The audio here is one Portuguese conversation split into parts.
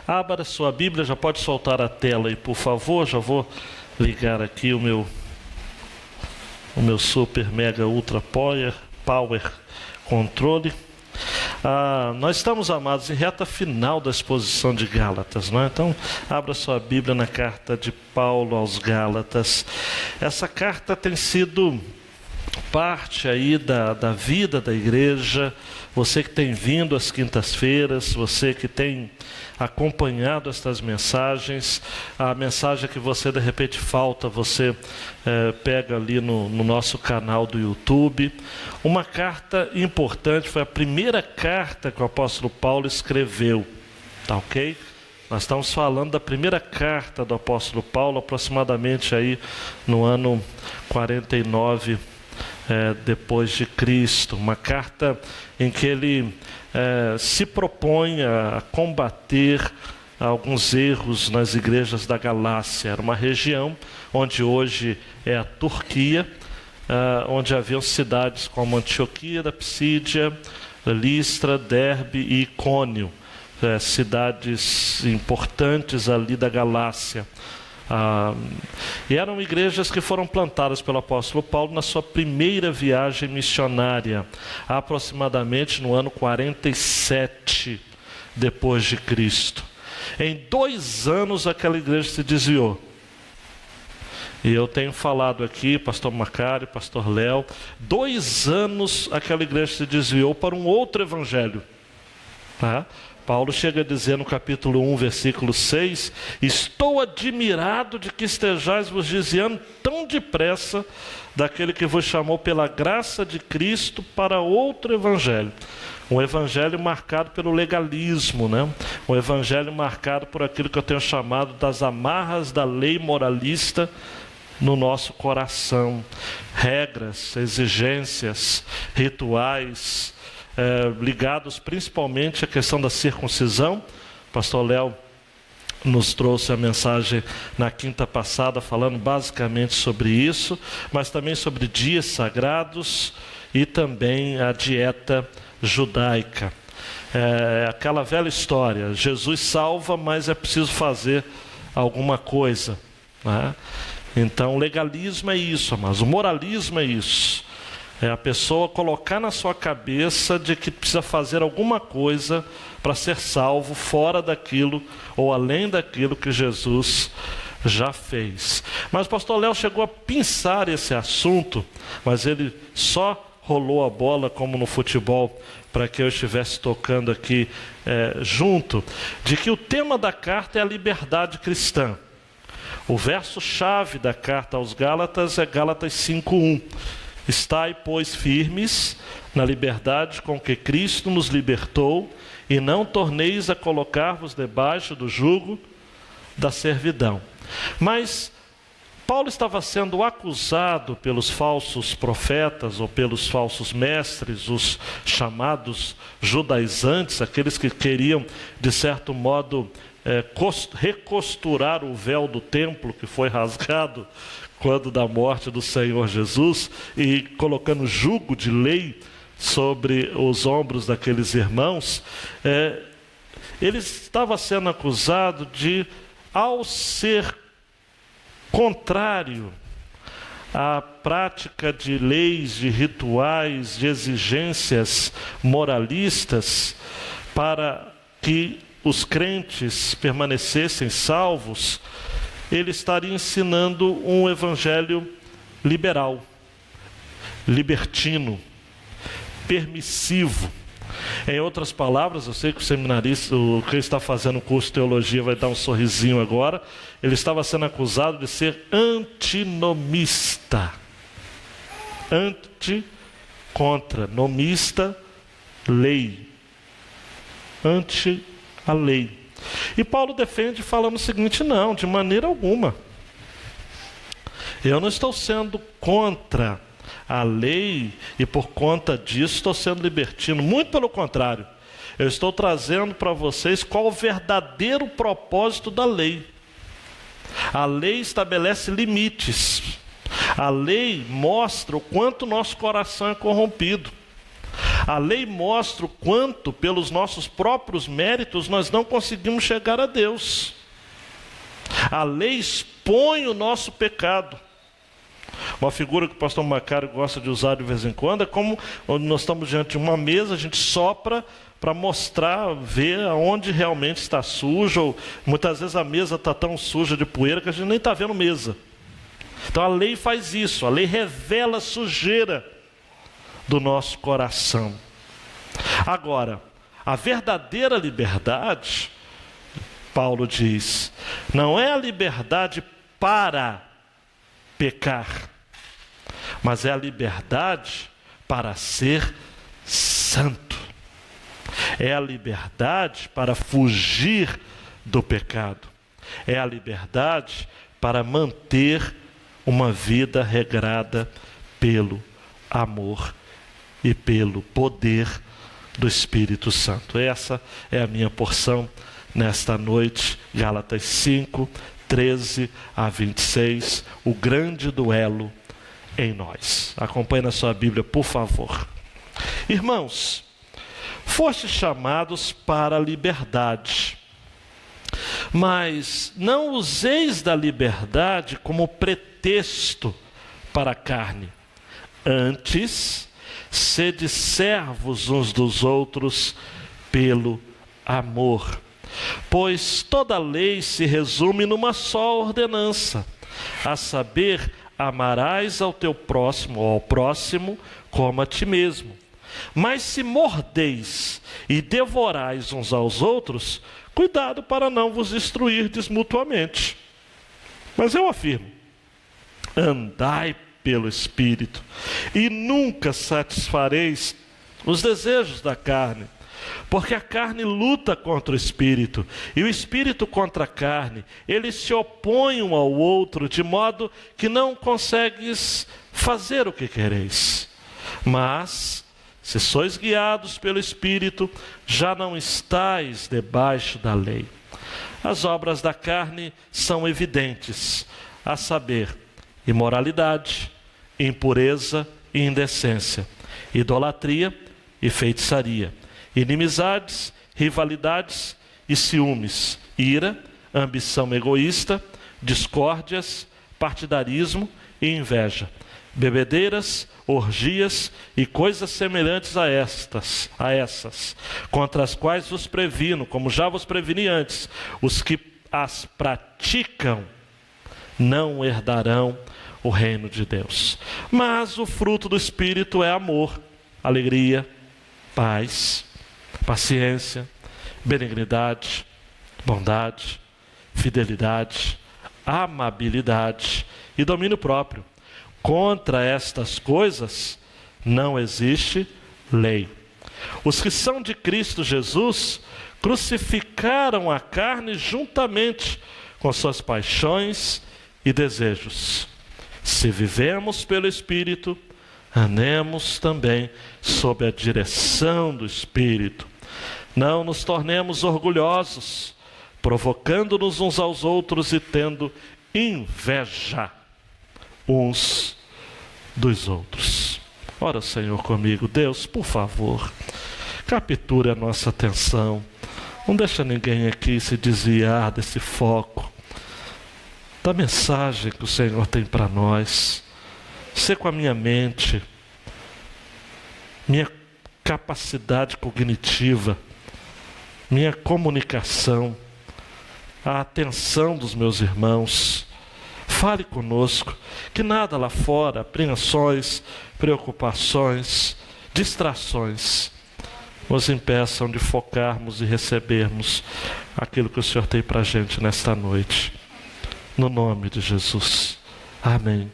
Abra sua Bíblia, já pode soltar a tela aí, por favor. Já vou ligar aqui o meu Super Mega Ultra Power Controle. Nós estamos, amados, em reta final da exposição de Gálatas, não é? Então, abra sua Bíblia na carta de Paulo aos Gálatas. Essa carta tem sido parte aí da vida da igreja. Você que tem vindo às quintas-feiras, você que tem acompanhado estas mensagens, a mensagem que você de repente falta, você pega ali no nosso canal do YouTube. Uma carta importante, foi a primeira carta que o apóstolo Paulo escreveu, tá ok? Nós estamos falando da primeira carta do apóstolo Paulo, aproximadamente aí no ano 49 depois de Cristo. Uma carta em que ele se propõe a combater alguns erros nas igrejas da Galácia. Era uma região onde hoje é a Turquia, onde haviam cidades como Antioquia da Psídia, Listra, Derbe e Icônio, cidades importantes ali da Galácia. E eram igrejas que foram plantadas pelo apóstolo Paulo na sua primeira viagem missionária, aproximadamente no ano 47 depois de Cristo. Em 2 anos aquela igreja se desviou. E eu tenho falado aqui, pastor Macário, pastor Léo, 2 anos aquela igreja se desviou para um outro evangelho, tá? Paulo chega a dizer no capítulo 1, versículo 6, estou admirado de que estejais vos desviando tão depressa daquele que vos chamou pela graça de Cristo para outro evangelho. Um evangelho marcado pelo legalismo, né? Um evangelho marcado por aquilo que eu tenho chamado das amarras da lei moralista no nosso coração. Regras, exigências, rituais, ligados principalmente à questão da circuncisão. O pastor Léo nos trouxe a mensagem na quinta passada falando basicamente sobre isso, mas também sobre dias sagrados e também a dieta judaica. Aquela velha história, Jesus salva, mas é preciso fazer alguma coisa, né? Então o legalismo é isso, mas o moralismo é isso. É a pessoa colocar na sua cabeça de que precisa fazer alguma coisa para ser salvo fora daquilo ou além daquilo que Jesus já fez. Mas o pastor Léo chegou a pensar esse assunto, mas ele só rolou a bola como no futebol para que eu estivesse tocando aqui junto, de que o tema da carta é a liberdade cristã. O verso-chave da carta aos Gálatas é Gálatas 5:1. Estai, pois, firmes na liberdade com que Cristo nos libertou, e não torneis a colocar-vos debaixo do jugo da servidão. Mas Paulo estava sendo acusado pelos falsos profetas ou pelos falsos mestres, os chamados judaizantes, aqueles que queriam, de certo modo, recosturar o véu do templo que foi rasgado quando da morte do Senhor Jesus, e colocando jugo de lei sobre os ombros daqueles irmãos. Ele estava sendo acusado de, ao ser contrário à prática de leis, de rituais, de exigências moralistas, para que os crentes permanecessem salvos, ele estaria ensinando um evangelho liberal, libertino, permissivo. Em outras palavras, eu sei que o seminarista, que está fazendo o curso de teologia, vai dar um sorrisinho agora. Ele estava sendo acusado de ser antinomista. Contra, nomista, lei. Anti a lei. E Paulo defende falando o seguinte: não, de maneira alguma. Eu não estou sendo contra a lei e por conta disso estou sendo libertino. Muito pelo contrário. Eu estou trazendo para vocês qual o verdadeiro propósito da lei. A lei estabelece limites. A lei mostra o quanto nosso coração é corrompido. A lei mostra o quanto, pelos nossos próprios méritos, nós não conseguimos chegar a Deus. A lei expõe o nosso pecado. Uma figura que o pastor Macário gosta de usar de vez em quando é como nós estamos diante de uma mesa, a gente sopra para mostrar, ver aonde realmente está sujo, ou muitas vezes a mesa está tão suja de poeira que a gente nem está vendo mesa. Então a lei faz isso, a lei revela a sujeira do nosso coração. Agora, a verdadeira liberdade, Paulo diz, não é a liberdade para pecar, mas é a liberdade para ser santo. É a liberdade para fugir do pecado. É a liberdade para manter uma vida regrada pelo amor e pelo poder do Espírito Santo. Essa é a minha porção nesta noite. Gálatas 5, 13 a 26, o grande duelo em nós. Acompanhe na sua Bíblia, por favor. Irmãos, fostes chamados para a liberdade, mas não useis da liberdade como pretexto para a carne. Antes, sede servos uns dos outros pelo amor. Pois toda a lei se resume numa só ordenança, a saber, amarás ao teu próximo ou ao próximo como a ti mesmo. Mas se mordeis e devorais uns aos outros, cuidado para não vos destruirdes mutuamente. Mas eu afirmo, andai pelo Espírito, e nunca satisfareis os desejos da carne, porque a carne luta contra o Espírito, e o Espírito contra a carne. Eles se opõem um ao outro, de modo que não consegues fazer o que quereis. Mas, se sois guiados pelo Espírito, já não estáis debaixo da lei. As obras da carne são evidentes, a saber, imoralidade, impureza e indecência, idolatria e feitiçaria, inimizades, rivalidades e ciúmes, ira, ambição egoísta, discórdias, partidarismo e inveja, bebedeiras, orgias e coisas semelhantes a essas, contra as quais vos previno, como já vos preveni antes, os que as praticam não herdarão o reino de Deus. Mas o fruto do Espírito é amor, alegria, paz, paciência, benignidade, bondade, fidelidade, amabilidade e domínio próprio. Contra estas coisas não existe lei. Os que são de Cristo Jesus crucificaram a carne juntamente com suas paixões e desejos. Se vivemos pelo Espírito, andemos também sob a direção do Espírito. Não nos tornemos orgulhosos, provocando-nos uns aos outros e tendo inveja uns dos outros. Ora, Senhor, comigo. Deus, por favor, capture a nossa atenção. Não deixa ninguém aqui se desviar desse foco, da mensagem que o Senhor tem para nós. Ser com a minha mente, minha capacidade cognitiva, minha comunicação, a atenção dos meus irmãos. Fale conosco, que nada lá fora, apreensões, preocupações, distrações, nos impeçam de focarmos e recebermos aquilo que o Senhor tem para a gente nesta noite. No nome de Jesus. Amém.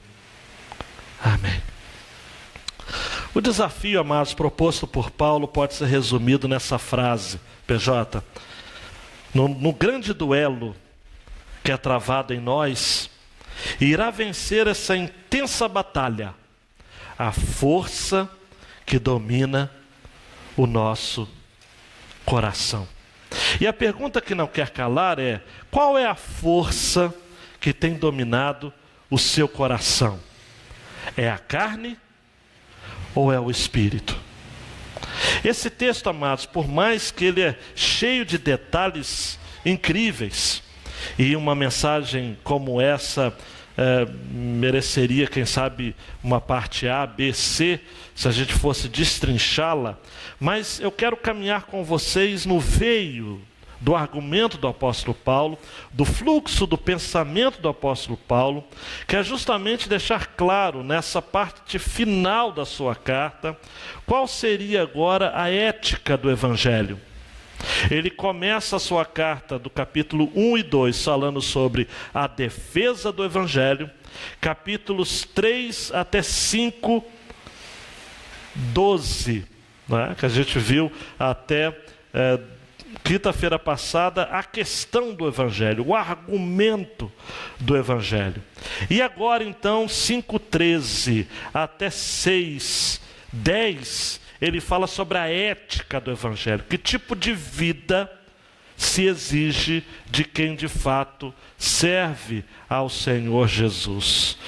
Amém. O desafio, amados, proposto por Paulo pode ser resumido nessa frase, PJ. No grande duelo que é travado em nós, irá vencer essa intensa batalha a força que domina o nosso coração. E a pergunta que não quer calar é: qual é a força que tem dominado o seu coração? É a carne ou é o Espírito? Esse texto, amados, por mais que ele é cheio de detalhes incríveis, e uma mensagem como essa mereceria, quem sabe, uma parte A, B, C, se a gente fosse destrinchá-la, mas eu quero caminhar com vocês no veio do argumento do apóstolo Paulo, do fluxo do pensamento do apóstolo Paulo, que é justamente deixar claro nessa parte final da sua carta, qual seria agora a ética do Evangelho. Ele começa a sua carta do capítulo 1 e 2 falando sobre a defesa do Evangelho, capítulos 3 até 5, 12, né, que a gente viu até quinta-feira passada, a questão do Evangelho, o argumento do Evangelho. E agora então, 5:13 até 6:10, ele fala sobre a ética do Evangelho. Que tipo de vida se exige de quem de fato serve ao Senhor Jesus.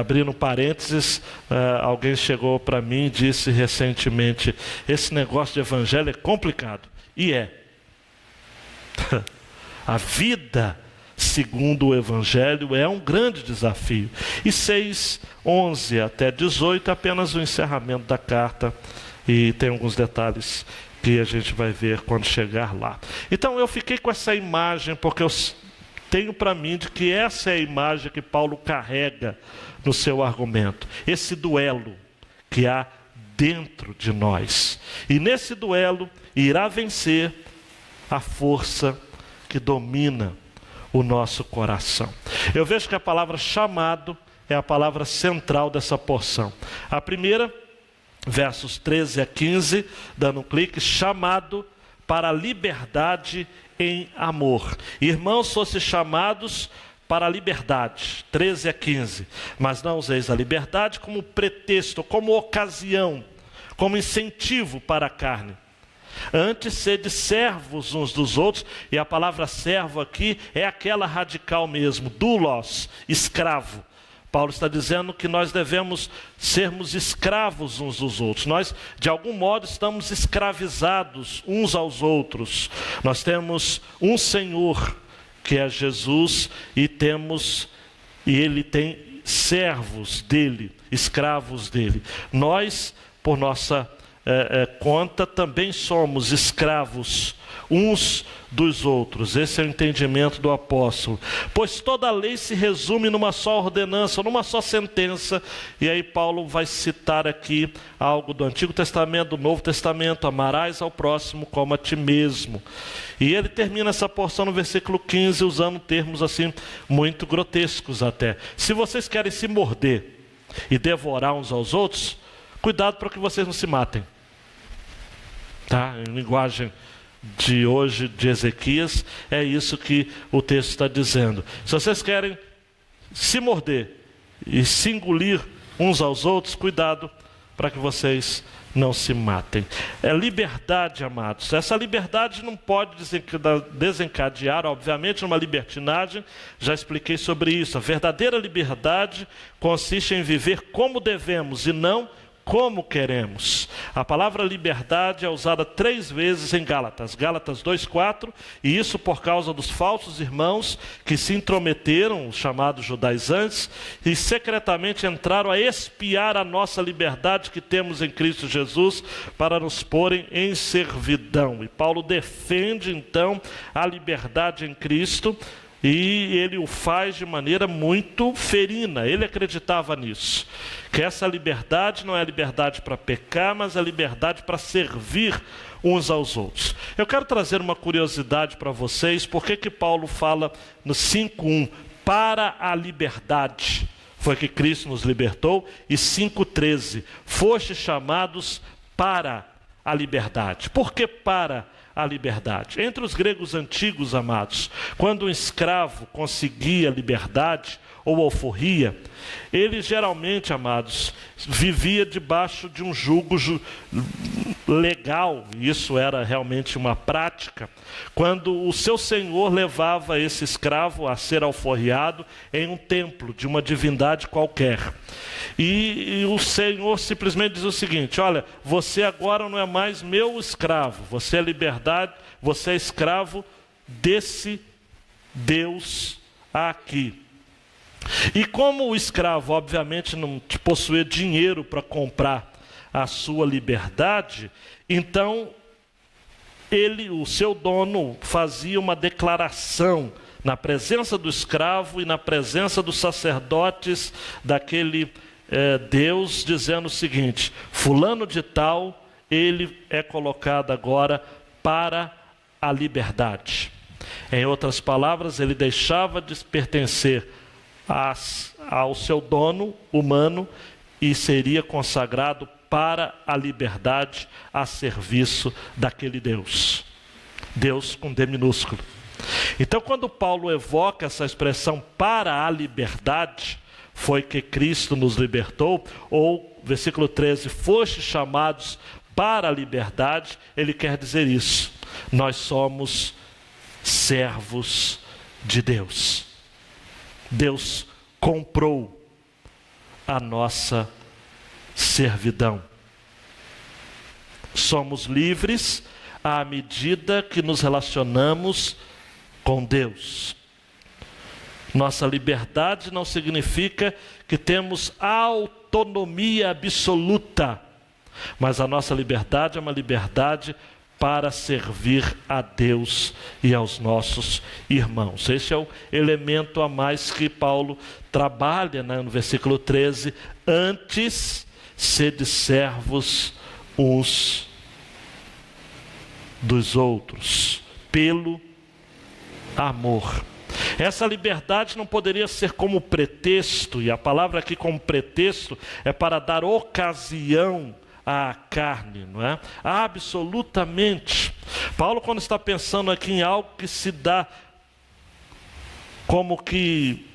Abrindo parênteses, alguém chegou para mim e disse recentemente, esse negócio de Evangelho é complicado. E é. A vida segundo o Evangelho é um grande desafio. E 6:11 até 18 é apenas o encerramento da carta. E tem alguns detalhes que a gente vai ver quando chegar lá. Então eu fiquei com essa imagem, porque eu tenho para mim de que essa é a imagem que Paulo carrega no seu argumento. Esse duelo que há dentro de nós. E nesse duelo irá vencer a força que domina o nosso coração. Eu vejo que a palavra chamado é a palavra central dessa porção. A primeira, versos 13 a 15, dando um clique, chamado para a liberdade em amor. Irmãos, fossem chamados para a liberdade, 13 a 15, mas não useis a liberdade como pretexto, como ocasião, como incentivo para a carne. Antes, sede servos uns dos outros, e a palavra servo aqui é aquela radical mesmo, doulos, escravo. Paulo está dizendo que nós devemos sermos escravos uns dos outros. Nós, de algum modo, estamos escravizados uns aos outros. Nós temos um Senhor, que é Jesus, e Ele tem servos dele, escravos dele. Nós, por nossa conta, também somos escravos uns dos outros. Esse é o entendimento do apóstolo. Pois toda a lei se resume numa só ordenança, numa só sentença. E aí Paulo vai citar aqui algo do Antigo Testamento, do Novo Testamento: amarás ao próximo como a ti mesmo. E ele termina essa porção no versículo 15 usando termos assim muito grotescos até. Se vocês querem se morder e devorar uns aos outros, cuidado para que vocês não se matem. Tá? Em linguagem de hoje, de Ezequias, é isso que o texto está dizendo. Se vocês querem se morder e se engolir uns aos outros, cuidado para que vocês não se matem. É liberdade, amados. Essa liberdade não pode desencadear, obviamente, numa libertinagem. Já expliquei sobre isso. A verdadeira liberdade consiste em viver como devemos e não como queremos. A palavra liberdade é usada 3 vezes em Gálatas. Gálatas 2:4, e isso por causa dos falsos irmãos que se intrometeram, os chamados judaizantes, e secretamente entraram a espiar a nossa liberdade que temos em Cristo Jesus para nos porem em servidão. E Paulo defende então a liberdade em Cristo, e ele o faz de maneira muito ferina. Ele acreditava nisso, que essa liberdade não é liberdade para pecar, mas é liberdade para servir uns aos outros. Eu quero trazer uma curiosidade para vocês. Por que Paulo fala no 5:1, para a liberdade foi que Cristo nos libertou, e 5:13, fostes chamados para a liberdade. Por que para a liberdade? Entre os gregos antigos, amados, quando um escravo conseguia liberdade, ou alforria, ele geralmente, amados, vivia debaixo de um jugo legal, isso era realmente uma prática, quando o seu senhor levava esse escravo a ser alforriado em um templo de uma divindade qualquer. E o senhor simplesmente diz o seguinte: olha, você agora não é mais meu escravo, você é escravo desse Deus aqui. E como o escravo, obviamente, não possuía dinheiro para comprar a sua liberdade, então o seu dono, fazia uma declaração na presença do escravo e na presença dos sacerdotes daquele Deus, dizendo o seguinte: fulano de tal, ele é colocado agora para a liberdade. Em outras palavras, ele deixava de pertencer ao seu dono humano e seria consagrado para a liberdade a serviço daquele Deus. Deus com D minúsculo. Então, quando Paulo evoca essa expressão para a liberdade, foi que Cristo nos libertou, ou, versículo 13, foste chamados para a liberdade, ele quer dizer isso. Nós somos servos de Deus. Deus comprou a nossa servidão. Somos livres à medida que nos relacionamos com Deus. Nossa liberdade não significa que temos autonomia absoluta, mas a nossa liberdade é uma liberdade para servir a Deus e aos nossos irmãos. Esse é o elemento a mais que Paulo trabalha, no versículo 13. Antes, sede servos uns dos outros, pelo amor. Essa liberdade não poderia ser como pretexto, e a palavra aqui como pretexto é para dar ocasião à carne, não é? Absolutamente. Paulo, quando está pensando aqui em algo que se dá como que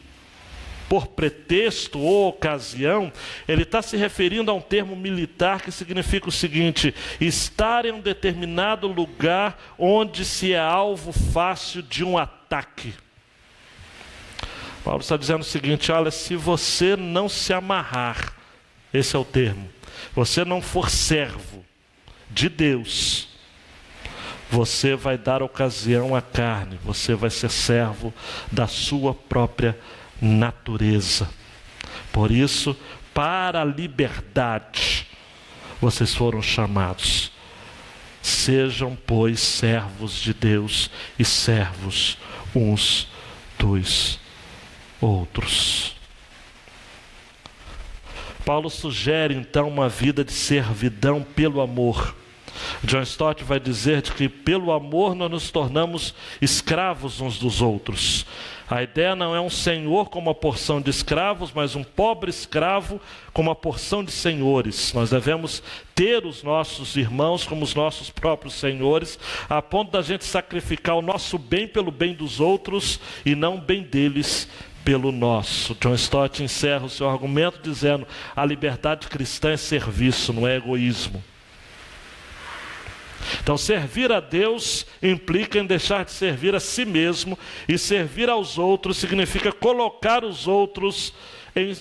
por pretexto ou ocasião, ele está se referindo a um termo militar que significa o seguinte: estar em um determinado lugar onde se é alvo fácil de um ataque. Paulo está dizendo o seguinte: olha, se você não se amarrar, esse é o termo, você não for servo de Deus, você vai dar ocasião à carne, você vai ser servo da sua própria natureza. Por isso, para a liberdade, vocês foram chamados. Sejam, pois, servos de Deus e servos uns dos outros. Paulo sugere então uma vida de servidão pelo amor. John Stott vai dizer de que pelo amor nós nos tornamos escravos uns dos outros. A ideia não é um senhor com uma porção de escravos, mas um pobre escravo com uma porção de senhores. Nós devemos ter os nossos irmãos como os nossos próprios senhores, a ponto da gente sacrificar o nosso bem pelo bem dos outros e não o bem deles pelo nosso. John Stott encerra o seu argumento dizendo: a liberdade cristã é serviço, não é egoísmo. Então, servir a Deus implica em deixar de servir a si mesmo, e servir aos outros significa colocar os outros em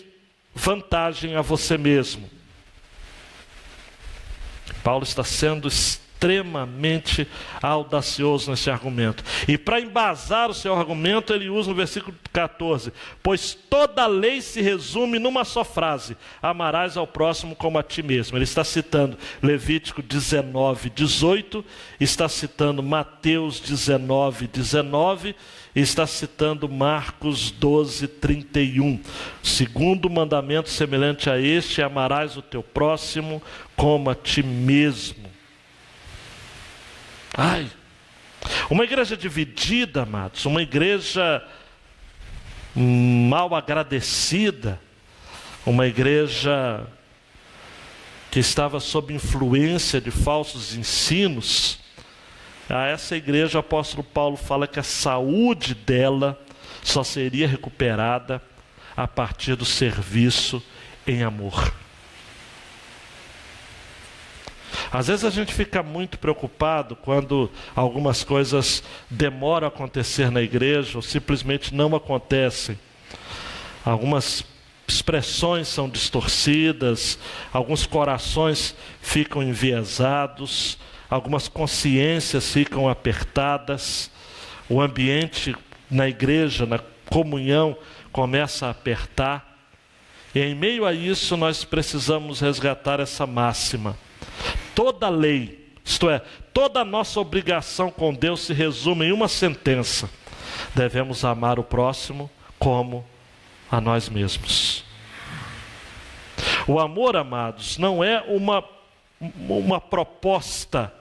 vantagem a você mesmo. Paulo está sendo extremamente audacioso nesse argumento. E para embasar o seu argumento, ele usa no versículo 14: pois toda a lei se resume numa só frase: amarás ao próximo como a ti mesmo. Ele está citando Levítico 19:18, está citando Mateus 19:19, e está citando Marcos 12:31. Segundo mandamento semelhante a este: amarás o teu próximo como a ti mesmo. Uma igreja dividida, amados, uma igreja mal agradecida, uma igreja que estava sob influência de falsos ensinos, a essa igreja o apóstolo Paulo fala que a saúde dela só seria recuperada a partir do serviço em amor. Às vezes a gente fica muito preocupado quando algumas coisas demoram a acontecer na igreja ou simplesmente não acontecem. Algumas expressões são distorcidas, alguns corações ficam enviesados, algumas consciências ficam apertadas, o ambiente na igreja, na comunhão, começa a apertar. E em meio a isso nós precisamos resgatar essa máxima. Toda lei, isto é, toda a nossa obrigação com Deus se resume em uma sentença: devemos amar o próximo como a nós mesmos. O amor, amados, não é uma proposta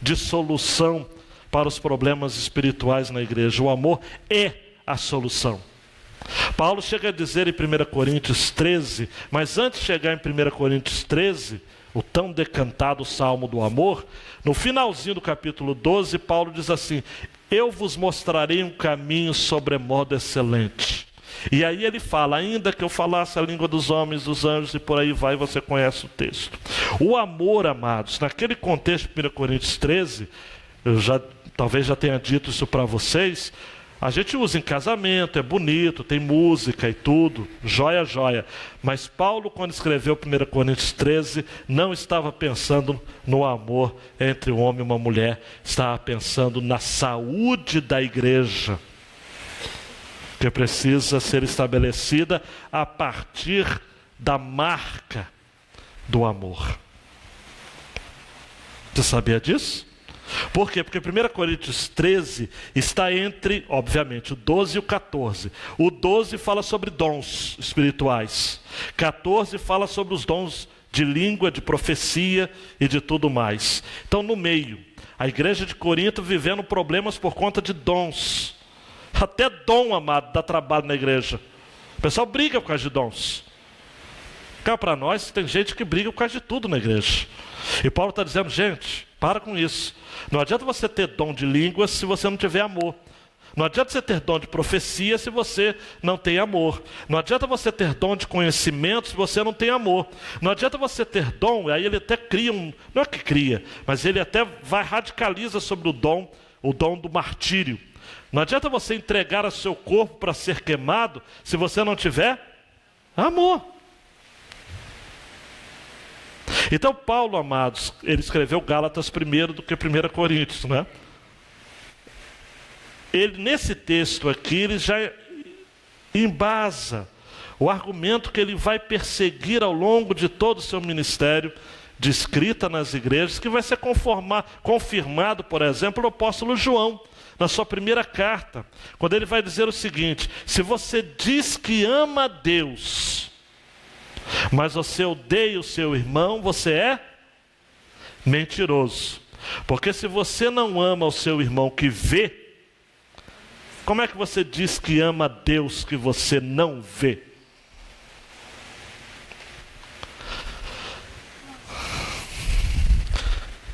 de solução para os problemas espirituais na igreja. O amor é a solução. Paulo chega a dizer em 1 Coríntios 13, mas antes de chegar em 1 Coríntios 13, o tão decantado Salmo do amor, no finalzinho do capítulo 12, Paulo diz assim: eu vos mostrarei um caminho sobremodo excelente. E aí ele fala: ainda que eu falasse a língua dos homens, dos anjos e por aí vai, você conhece o texto. O amor, amados, naquele contexto de 1 Coríntios 13, talvez já tenha dito isso para vocês, a gente usa em casamento, é bonito, tem música e tudo, joia, joia. Mas Paulo, quando escreveu 1 Coríntios 13, não estava pensando no amor entre um homem e uma mulher, estava pensando na saúde da igreja, que precisa ser estabelecida a partir da marca do amor. Você sabia disso? Por quê? Porque 1 Coríntios 13 está entre, obviamente, o 12 e o 14. O 12 fala sobre dons espirituais. 14 fala sobre os dons de língua, de profecia e de tudo mais. Então, no meio, a igreja de Corinto vivendo problemas por conta de dons. Até dom, amado, dá trabalho na igreja. O pessoal briga por causa de dons. Cá para nós, tem gente que briga por causa de tudo na igreja. E Paulo está dizendo: gente, para com isso. Não adianta você ter dom de línguas se você não tiver amor. Não adianta você ter dom de profecia se você não tem amor. Não adianta você ter dom de conhecimento se você não tem amor. Não adianta você ter dom, aí ele até cria não é que cria, mas ele até radicaliza sobre o dom do martírio. Não adianta você entregar o seu corpo para ser queimado se você não tiver amor. Então Paulo, amados, ele escreveu Gálatas primeiro do que 1 Coríntios, né? Ele, nesse texto aqui, ele já embasa o argumento que ele vai perseguir ao longo de todo o seu ministério de escrita nas igrejas, que vai ser confirmado, por exemplo, no apóstolo João, na sua primeira carta, quando ele vai dizer o seguinte: se você diz que ama a Deus, mas você odeia o seu irmão, você é mentiroso. Porque se você não ama o seu irmão que vê, como é que você diz que ama a Deus que você não vê?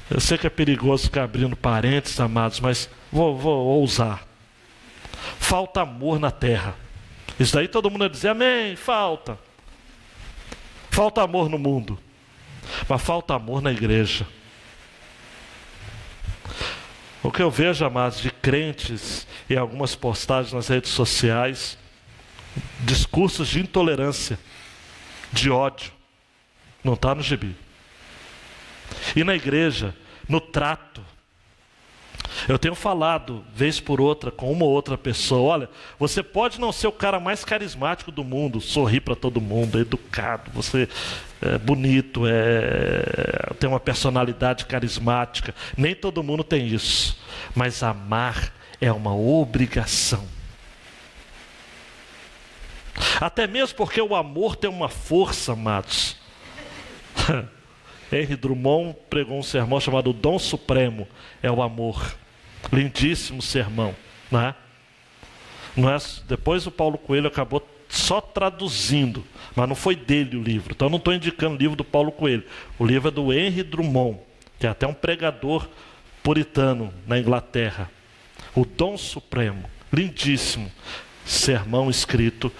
Eu sei que é perigoso ficar abrindo parênteses, amados, mas vou ousar. Falta amor na terra. Isso daí todo mundo vai dizer amém, falta. Falta amor no mundo, mas falta amor na igreja. O que eu vejo, amados, de crentes em algumas postagens nas redes sociais, discursos de intolerância, de ódio, não está no gibi. E na igreja, no trato, eu tenho falado, vez por outra, com uma ou outra pessoa: olha, você pode não ser o cara mais carismático do mundo, sorrir para todo mundo, é educado, você é bonito, tem uma personalidade carismática. Nem todo mundo tem isso. Mas amar é uma obrigação. Até mesmo porque o amor tem uma força, amados. Henry Drummond pregou um sermão chamado Dom Supremo, é o amor. Lindíssimo sermão, né? Não é? Depois o Paulo Coelho acabou só traduzindo, mas não foi dele o livro. Então eu não estou indicando o livro do Paulo Coelho. O livro é do Henry Drummond, que é até um pregador puritano na Inglaterra. O Dom Supremo, lindíssimo sermão escrito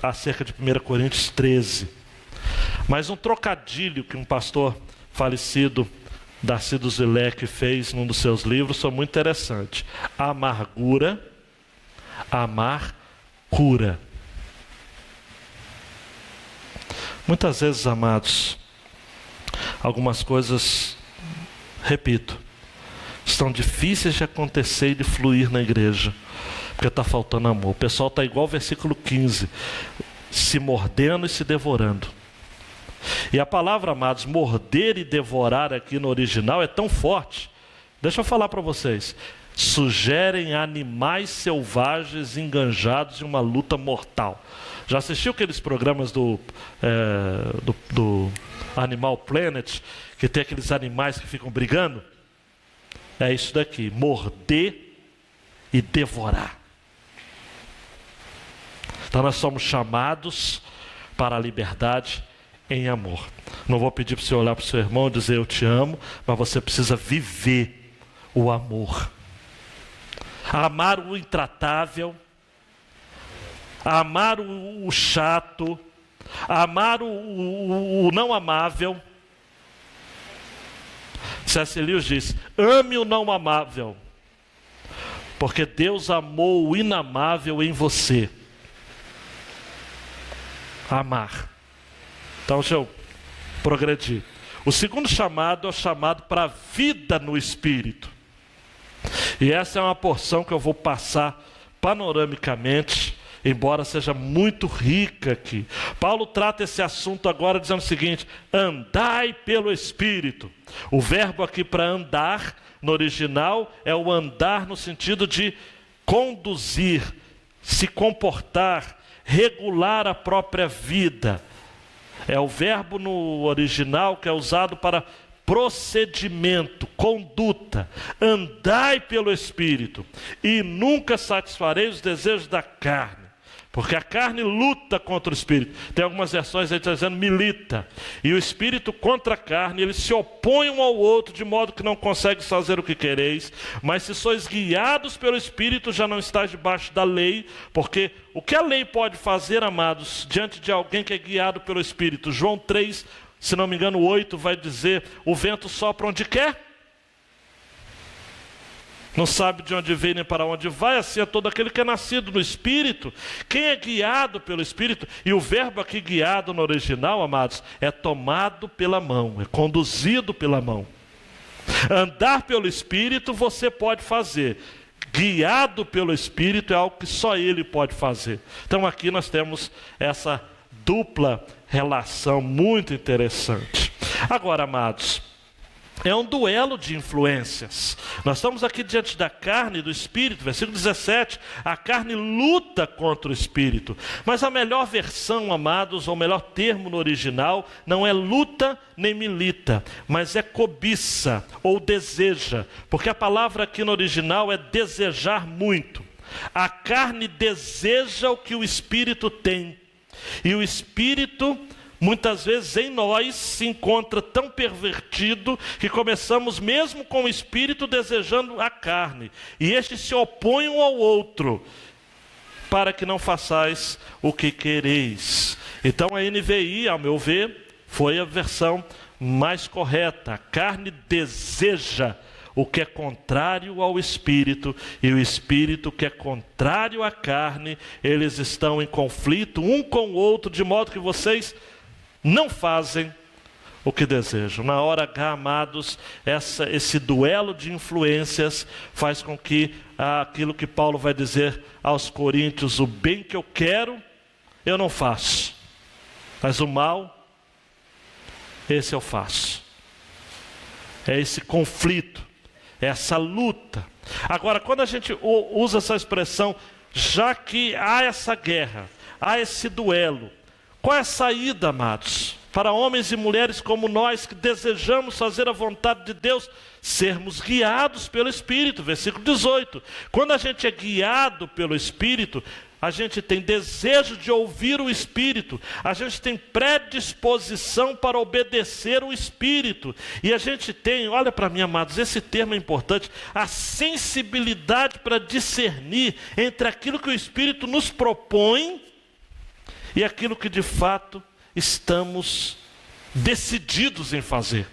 acerca de 1 Coríntios 13. Mas um trocadilho que um pastor falecido, Darcy do Zilek, fez num dos seus livros foi muito interessante. Amargura, amar, cura. Muitas vezes, amados, algumas coisas, repito, estão difíceis de acontecer e de fluir na igreja, porque está faltando amor. O pessoal está igual ao versículo 15, se mordendo e se devorando. E a palavra, amados, morder e devorar aqui no original é tão forte. Deixa eu falar para vocês. Sugerem animais selvagens enganjados em uma luta mortal. Já assistiu aqueles programas do Animal Planet, que tem aqueles animais que ficam brigando? É isso daqui, morder e devorar. Então nós somos chamados para a liberdade em amor. Não vou pedir para você olhar para o seu irmão e dizer eu te amo, mas você precisa viver o amor. Amar o intratável, amar o chato, amar o não amável. C.S. Lewis diz, ame o não amável, porque Deus amou o inamável em você. Amar. Então deixa eu progredir. O segundo chamado é o chamado para a vida no Espírito. E essa é uma porção que eu vou passar panoramicamente, embora seja muito rica aqui. Paulo trata esse assunto agora dizendo o seguinte, andai pelo Espírito. O verbo aqui para andar, no original, é o andar no sentido de conduzir, se comportar, regular a própria vida. É o verbo no original que é usado para procedimento, conduta. Andai pelo Espírito e nunca satisfarei os desejos da carne. Porque a carne luta contra o Espírito. Tem algumas versões aí dizendo milita. E o Espírito contra a carne, eles se opõem um ao outro, de modo que não conseguem fazer o que quereis. Mas se sois guiados pelo Espírito, já não estáis debaixo da lei. Porque o que a lei pode fazer, amados, diante de alguém que é guiado pelo Espírito? João 3, se não me engano, 8, vai dizer, o vento sopra onde quer. Não sabe de onde vem nem para onde vai, assim é todo aquele que é nascido no Espírito. Quem é guiado pelo Espírito, e o verbo aqui guiado no original, amados, é tomado pela mão, é conduzido pela mão. Andar pelo Espírito você pode fazer. Guiado pelo Espírito é algo que só Ele pode fazer. Então aqui nós temos essa dupla relação muito interessante. Agora, amados, é um duelo de influências. Nós estamos aqui diante da carne e do Espírito. Versículo 17, a carne luta contra o Espírito. Mas a melhor versão, amados, ou o melhor termo no original, não é luta nem milita, mas é cobiça ou deseja. Porque a palavra aqui no original é desejar muito. A carne deseja o que o Espírito tem. E o Espírito, muitas vezes em nós, se encontra tão pervertido que começamos mesmo com o Espírito desejando a carne. E estes se opõem um ao outro, para que não façais o que quereis. Então a NVI, ao meu ver, foi a versão mais correta. A carne deseja o que é contrário ao Espírito, e o Espírito que é contrário à carne. Eles estão em conflito um com o outro, de modo que vocês não fazem o que desejam. Na hora H, amados, esse duelo de influências faz com que aquilo que Paulo vai dizer aos Coríntios, o bem que eu quero, eu não faço, mas o mal, esse eu faço. É esse conflito, é essa luta. Agora, quando a gente usa essa expressão, já que há essa guerra, há esse duelo, qual é a saída, amados? Para homens e mulheres como nós, que desejamos fazer a vontade de Deus, sermos guiados pelo Espírito. Versículo 18. Quando a gente é guiado pelo Espírito, a gente tem desejo de ouvir o Espírito, a gente tem predisposição para obedecer o Espírito, e a gente tem, olha para mim, amados, esse termo é importante, a sensibilidade para discernir entre aquilo que o Espírito nos propõe e aquilo que de fato estamos decididos em fazer.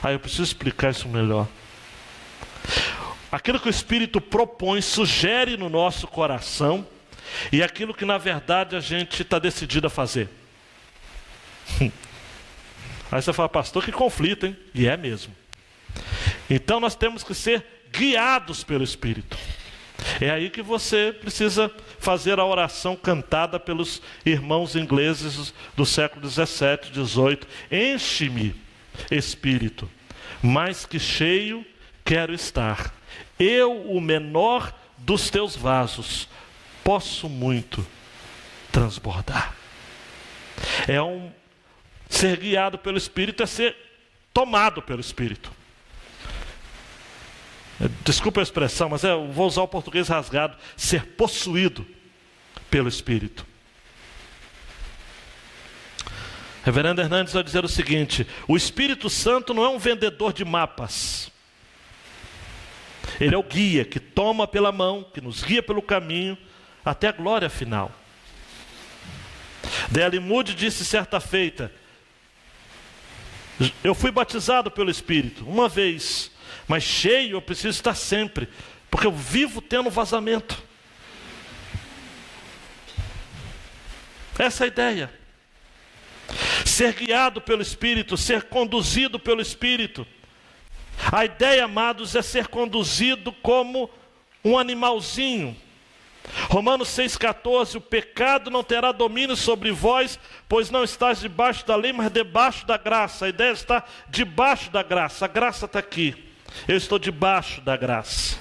Eu preciso explicar isso melhor. Aquilo que o Espírito propõe, sugere no nosso coração, e aquilo que na verdade a gente está decidido a fazer. Aí você fala, pastor, que conflito, hein? E é mesmo. Então nós temos que ser guiados pelo Espírito. É aí que você precisa fazer a oração cantada pelos irmãos ingleses do século 17, 18. Enche-me, Espírito, mais que cheio quero estar. Eu, o menor dos teus vasos, posso muito transbordar. Ser guiado pelo Espírito é ser tomado pelo Espírito. Desculpa a expressão, mas eu vou usar o português rasgado. Ser possuído pelo Espírito. Reverendo Hernandes vai dizer o seguinte: o Espírito Santo não é um vendedor de mapas. Ele é o guia que toma pela mão, que nos guia pelo caminho até a glória final. D.L. Moody disse certa feita: eu fui batizado pelo Espírito uma vez, mas cheio eu preciso estar sempre, porque eu vivo tendo vazamento. Essa é a ideia. Ser guiado pelo Espírito, ser conduzido pelo Espírito. A ideia, amados, é ser conduzido como um animalzinho. Romanos 6,14, o pecado não terá domínio sobre vós, pois não estás debaixo da lei, mas debaixo da graça. A ideia é estar debaixo da graça. A graça está aqui. Eu estou debaixo da graça.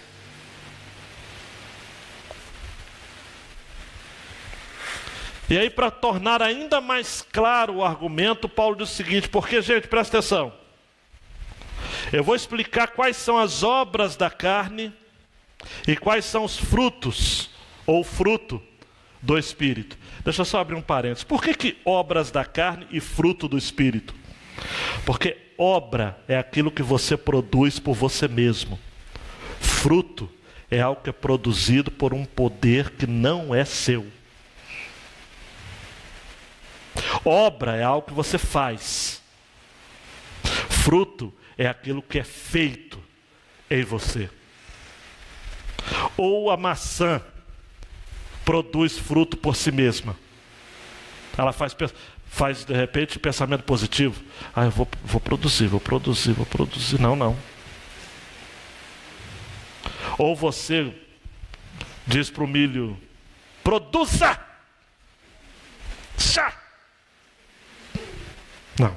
E aí, para tornar ainda mais claro o argumento, Paulo diz o seguinte, porque, gente, presta atenção. Eu vou explicar quais são as obras da carne e quais são os frutos, ou fruto do Espírito. Deixa eu só abrir um parênteses. Por que obras da carne e fruto do Espírito? Porque obra é aquilo que você produz por você mesmo. Fruto é algo que é produzido por um poder que não é seu. Obra é algo que você faz. Fruto é aquilo que é feito em você. Ou a maçã produz fruto por si mesma. Ela faz de repente pensamento positivo. Eu vou produzir. Não. Ou você diz para o milho, produza! Chá! Não.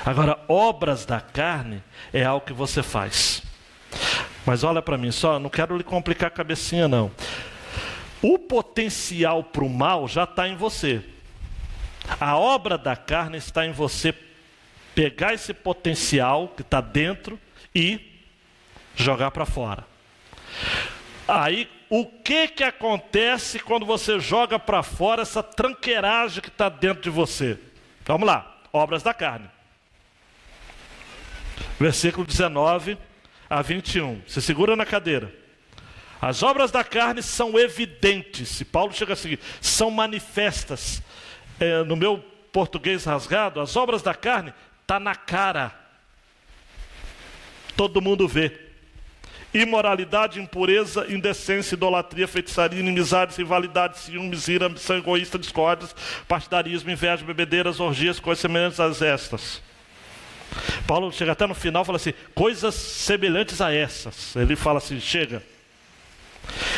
Agora, obras da carne é algo que você faz. Mas olha para mim, só não quero lhe complicar a cabecinha, não. O potencial para o mal já está em você. A obra da carne está em você pegar esse potencial que está dentro e jogar para fora. Aí, o que acontece quando você joga para fora essa tranqueiragem que está dentro de você? Vamos lá, obras da carne. Versículo 19 a 21. Se segura na cadeira. As obras da carne são evidentes. E Paulo chega a seguir, são manifestas. No meu português rasgado, as obras da carne está na cara. Todo mundo vê. Imoralidade, impureza, indecência, idolatria, feitiçaria, inimizades, rivalidades, ciúmes, ira, ambição egoísta, discórdias, partidarismo, inveja, bebedeiras, orgias, coisas semelhantes a estas. Paulo chega até no final e fala assim, coisas semelhantes a essas. Ele fala assim, chega.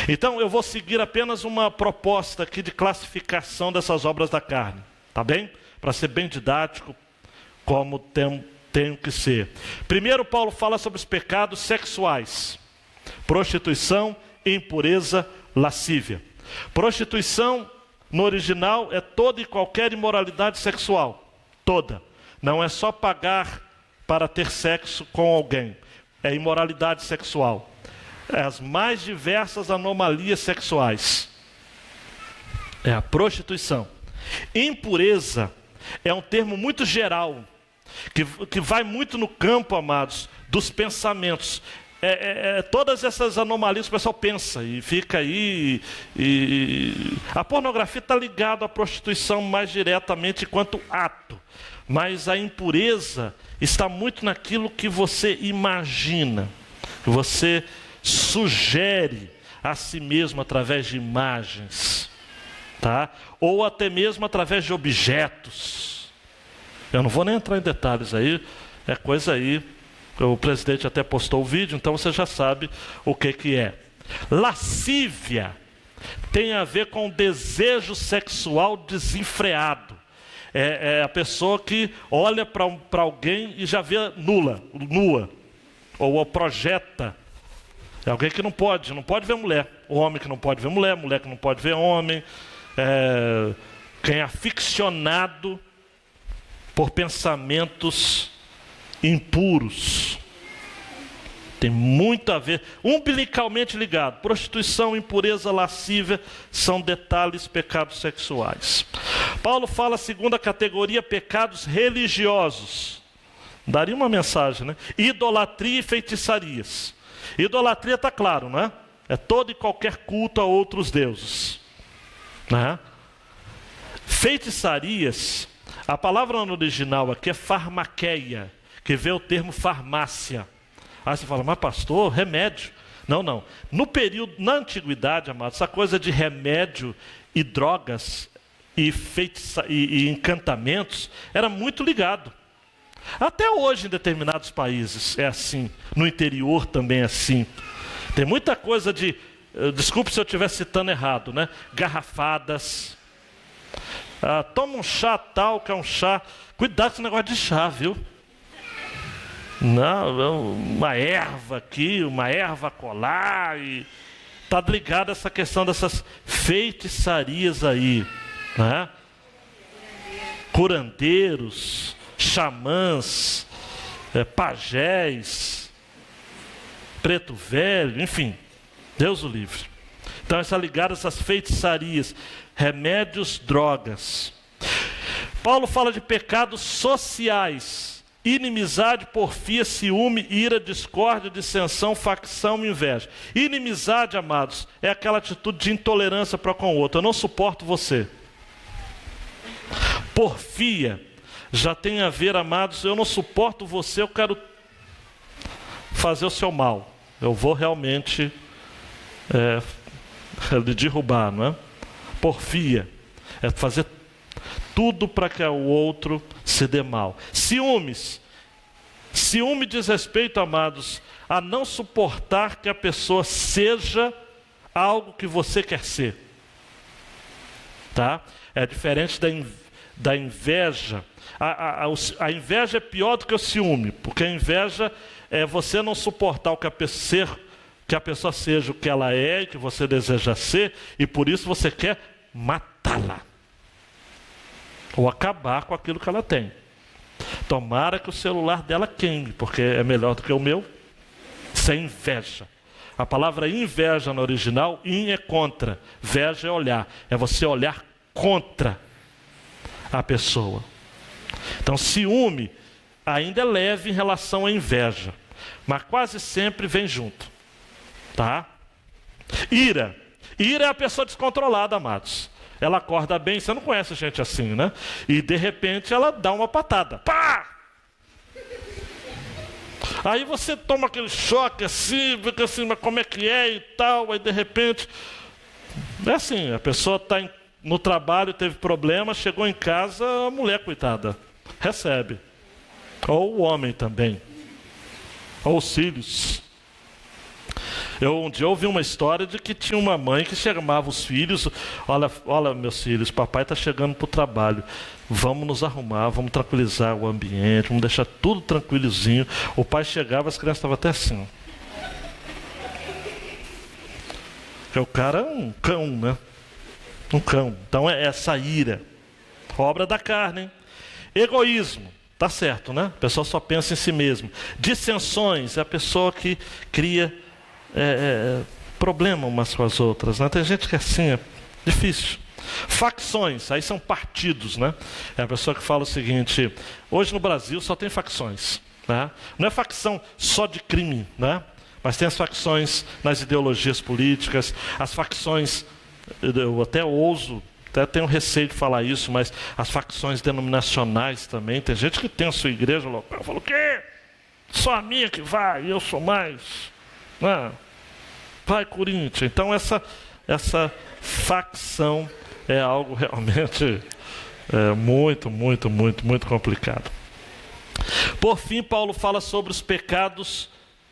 Então eu vou seguir apenas uma proposta aqui de classificação dessas obras da carne. Tá bem? Para ser bem didático, como tenho que ser. Primeiro Paulo fala sobre os pecados sexuais. Prostituição, impureza, lascívia. Prostituição, no original, é toda e qualquer imoralidade sexual. Toda. Não é só pagar para ter sexo com alguém. É imoralidade sexual. É as mais diversas anomalias sexuais. É a prostituição. Impureza é um termo muito geral, que vai muito no campo, amados, dos pensamentos. todas essas anomalias o pessoal pensa e fica aí. A pornografia está ligada à prostituição mais diretamente enquanto ato. Mas a impureza está muito naquilo que você imagina, que você sugere a si mesmo através de imagens, tá? Ou até mesmo através de objetos. Eu não vou nem entrar em detalhes aí, é coisa aí. O presidente até postou o vídeo, então você já sabe o que é. Lascívia tem a ver com desejo sexual desenfreado. É a pessoa que olha para alguém e já vê nua, ou projeta. É alguém que não pode ver mulher. O homem que não pode ver mulher, mulher que não pode ver homem. Quem é aficionado por pensamentos impuros. Tem muito a ver, umbilicalmente ligado. Prostituição, impureza, lascívia são detalhes, pecados sexuais. Paulo fala a segunda categoria, pecados religiosos. Daria uma mensagem, né? Idolatria e feitiçarias. Idolatria está claro, né? É todo e qualquer culto a outros deuses, né? Feitiçarias, a palavra no original aqui é farmaqueia, que vê o termo farmácia. Aí você fala, mas pastor, remédio. Não. Na antiguidade, amados, essa coisa de remédio e drogas e encantamentos era muito ligado. Até hoje em determinados países é assim. No interior também é assim. Tem muita coisa de, desculpe se eu estiver citando errado, né? Garrafadas. Toma um chá tal, que é um chá. Cuidado com esse negócio de chá, viu? Não, uma erva aqui, uma erva colar, e está ligado a essa questão dessas feitiçarias aí, né? Curandeiros, xamãs, pajés, preto velho, enfim, Deus o livre. Então está ligado a essas feitiçarias, remédios, drogas. Paulo fala de pecados sociais. Inimizade, porfia, ciúme, ira, discórdia, dissensão, facção e inveja. Inimizade, amados, é aquela atitude de intolerância para com o outro. Eu não suporto você. Porfia já tem a ver, amados, eu não suporto você, eu quero fazer o seu mal. Eu vou realmente lhe derrubar, não é? Porfia é fazer tudo para que o outro se dê mal. Ciúmes. Ciúme diz respeito, amados, a não suportar que a pessoa seja algo que você quer ser. Tá? É diferente da inveja. A inveja é pior do que o ciúme, porque a inveja é você não suportar que a pessoa seja o que ela é e que você deseja ser, e por isso você quer matá-la. Ou acabar com aquilo que ela tem. Tomara que o celular dela queime, porque é melhor do que o meu. Isso é inveja. A palavra inveja no original, in é contra. Veja é olhar. É você olhar contra a pessoa. Então, ciúme ainda é leve em relação à inveja, mas quase sempre vem junto. Tá? Ira. Ira é a pessoa descontrolada, amados. Ela acorda bem, você não conhece gente assim, né? E de repente ela dá uma patada. Pá! Aí você toma aquele choque assim, fica assim, mas como é que é e tal. Aí de repente, é assim, a pessoa está no trabalho, teve problema, chegou em casa, a mulher, coitada, recebe. Ou o homem também. Ou os filhos. Um dia ouvi uma história de que tinha uma mãe que chamava os filhos, olha meus filhos, papai está chegando para o trabalho, vamos nos arrumar, vamos tranquilizar o ambiente, vamos deixar tudo tranquilozinho. O pai chegava, as crianças estavam até assim. Porque o cara é um cão, né? Um cão. Então é essa ira, obra da carne, hein? Egoísmo, tá certo, né? A pessoa só pensa em si mesmo. Dissensões, é a pessoa que cria problema umas com as outras, né? Tem gente que é assim, é difícil. Facções, aí são partidos, né? É a pessoa que fala o seguinte: hoje no Brasil só tem facções, né? Não é facção só de crime, né? mas tem as facções nas ideologias políticas, as facções, eu até ouso, até tenho receio de falar isso, mas as facções denominacionais também. Tem gente que tem a sua igreja local, fala, o quê? Só a minha que vai, eu sou mais. Não. Vai, Corinthians. Então essa facção é algo realmente muito complicado. Por fim, Paulo fala sobre os pecados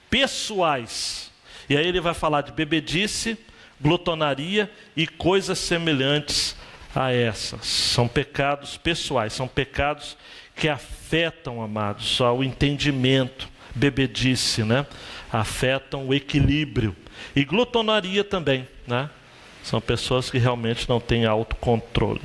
pessoais. E aí ele vai falar de bebedice, glutonaria e coisas semelhantes a essas. São pecados pessoais, são pecados que afetam, amados, o entendimento. Bebedice, né? Afetam o equilíbrio. E glutonaria também, né? São pessoas que realmente não têm autocontrole.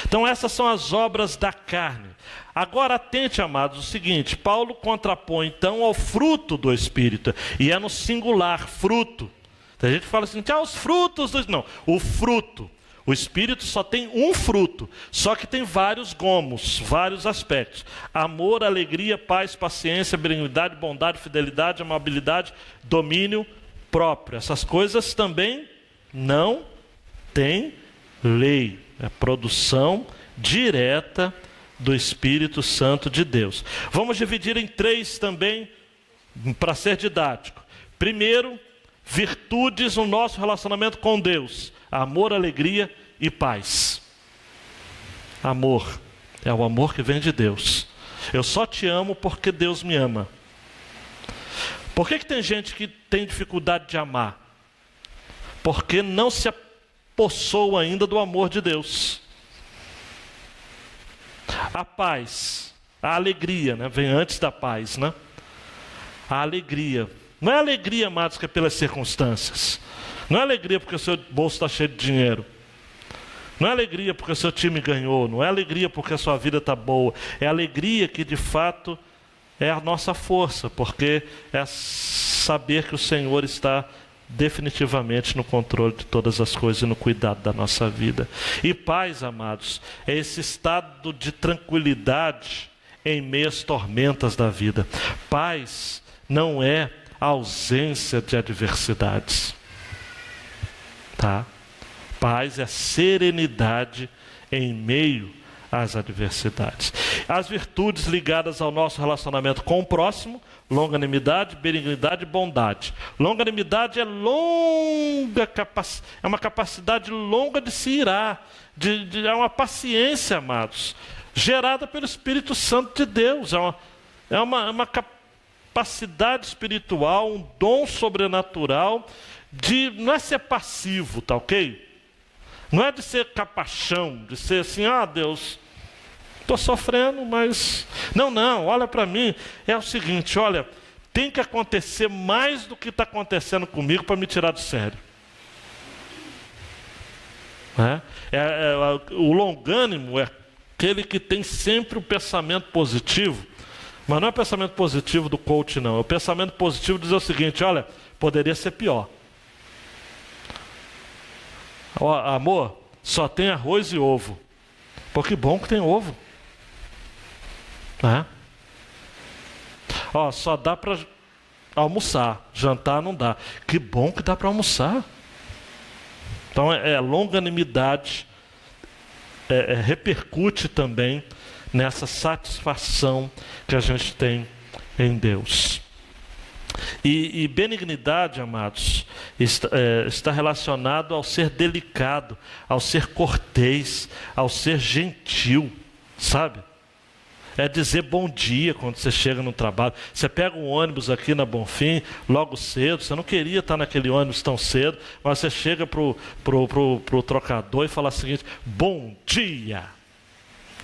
Então essas são as obras da carne. Agora atente, amados, o seguinte, Paulo contrapõe então ao fruto do Espírito, e é no singular, fruto. Tem gente que fala assim, os frutos do... Não, o fruto. O Espírito só tem um fruto, só que tem vários gomos, vários aspectos. Amor, alegria, paz, paciência, benignidade, bondade, fidelidade, amabilidade, domínio próprio. Essas coisas também não têm lei. É produção direta do Espírito Santo de Deus. Vamos dividir em 3 também, para ser didático. Primeiro, virtudes no nosso relacionamento com Deus. Amor, alegria e paz. Amor. É o amor que vem de Deus. Eu só te amo porque Deus me ama. Por que tem gente que tem dificuldade de amar? Porque não se apossou ainda do amor de Deus. A paz, a alegria, né? Vem antes da paz, né? A alegria. Não é alegria, amados, que é pelas circunstâncias. Não é alegria porque o seu bolso está cheio de dinheiro. Não é alegria porque o seu time ganhou. Não é alegria porque a sua vida está boa. É alegria que de fato é a nossa força. Porque é saber que o Senhor está definitivamente no controle de todas as coisas e no cuidado da nossa vida. E paz, amados, é esse estado de tranquilidade em meio às tormentas da vida. Paz não é a ausência de adversidades. Tá? Paz é serenidade em meio às adversidades. As virtudes ligadas ao nosso relacionamento com o próximo: longanimidade, benignidade e bondade. Longanimidade é é uma capacidade longa de se irar, é uma paciência, amados, gerada pelo Espírito Santo de Deus. É uma capacidade espiritual, um dom sobrenatural não é ser passivo, tá ok? Não é de ser capachão, de ser assim, Deus, estou sofrendo, mas... Não, olha para mim, é o seguinte, olha, tem que acontecer mais do que está acontecendo comigo para me tirar do sério. O longânimo é aquele que tem sempre o pensamento positivo, mas não é o pensamento positivo do coach, não. É o pensamento positivo de dizer o seguinte, olha, poderia ser pior. Amor, só tem arroz e ovo. Pô, que bom que tem ovo. Só dá para almoçar, jantar não dá. Que bom que dá para almoçar. Então longanimidade repercute também nessa satisfação que a gente tem em Deus. E benignidade, amados, está relacionado ao ser delicado, ao ser cortês, ao ser gentil, sabe? É dizer bom dia quando você chega no trabalho. Você pega um ônibus aqui na Bonfim, logo cedo, você não queria estar naquele ônibus tão cedo, mas você chega pro trocador e fala o seguinte, bom dia.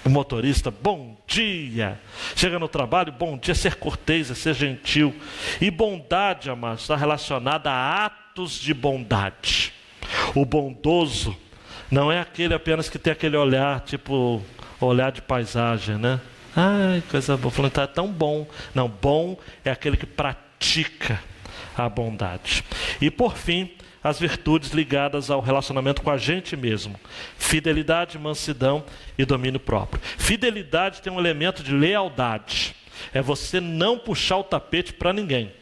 O motorista, bom dia. Chega no trabalho, bom dia, ser cortês, é ser gentil. E bondade, amados, está relacionada a atos de bondade. O bondoso não é aquele apenas que tem aquele olhar, tipo, olhar de paisagem, né? Ai, coisa boa, falando, tá tão bom. Não, bom é aquele que pratica a bondade. E por fim, as virtudes ligadas ao relacionamento com a gente mesmo: fidelidade, mansidão e domínio próprio. Fidelidade tem um elemento de lealdade. É você não puxar o tapete para ninguém.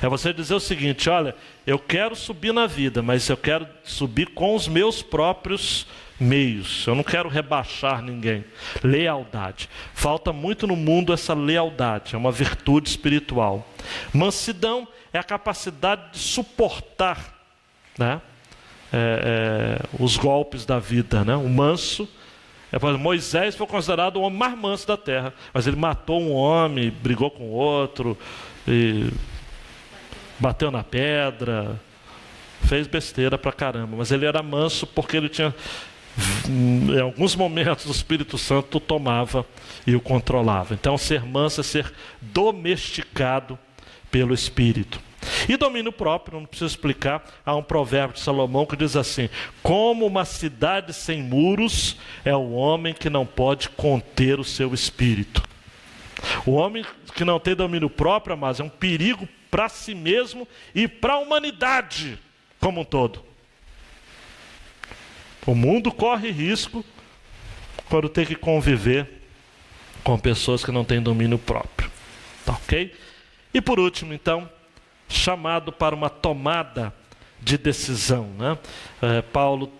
É você dizer o seguinte: olha, eu quero subir na vida, mas eu quero subir com os meus próprios meios. Eu não quero rebaixar ninguém. Lealdade. Falta muito no mundo essa lealdade. É uma virtude espiritual. Mansidão é a capacidade de suportar, né, os golpes da vida, né? O manso. Moisés foi considerado o homem mais manso da terra, mas ele matou um homem, brigou com outro, e bateu na pedra, fez besteira pra caramba. Mas ele era manso porque ele tinha, em alguns momentos, o Espírito Santo o tomava e o controlava. Então, ser manso é ser domesticado pelo Espírito. E domínio próprio, não preciso explicar. Há um provérbio de Salomão que diz assim: como uma cidade sem muros é o homem que não pode conter o seu espírito. O homem que não tem domínio próprio, amados, é um perigo para si mesmo e para a humanidade como um todo. O mundo corre risco quando tem que conviver com pessoas que não têm domínio próprio. Tá ok? E por último, então, chamado para uma tomada de decisão, né? Paulo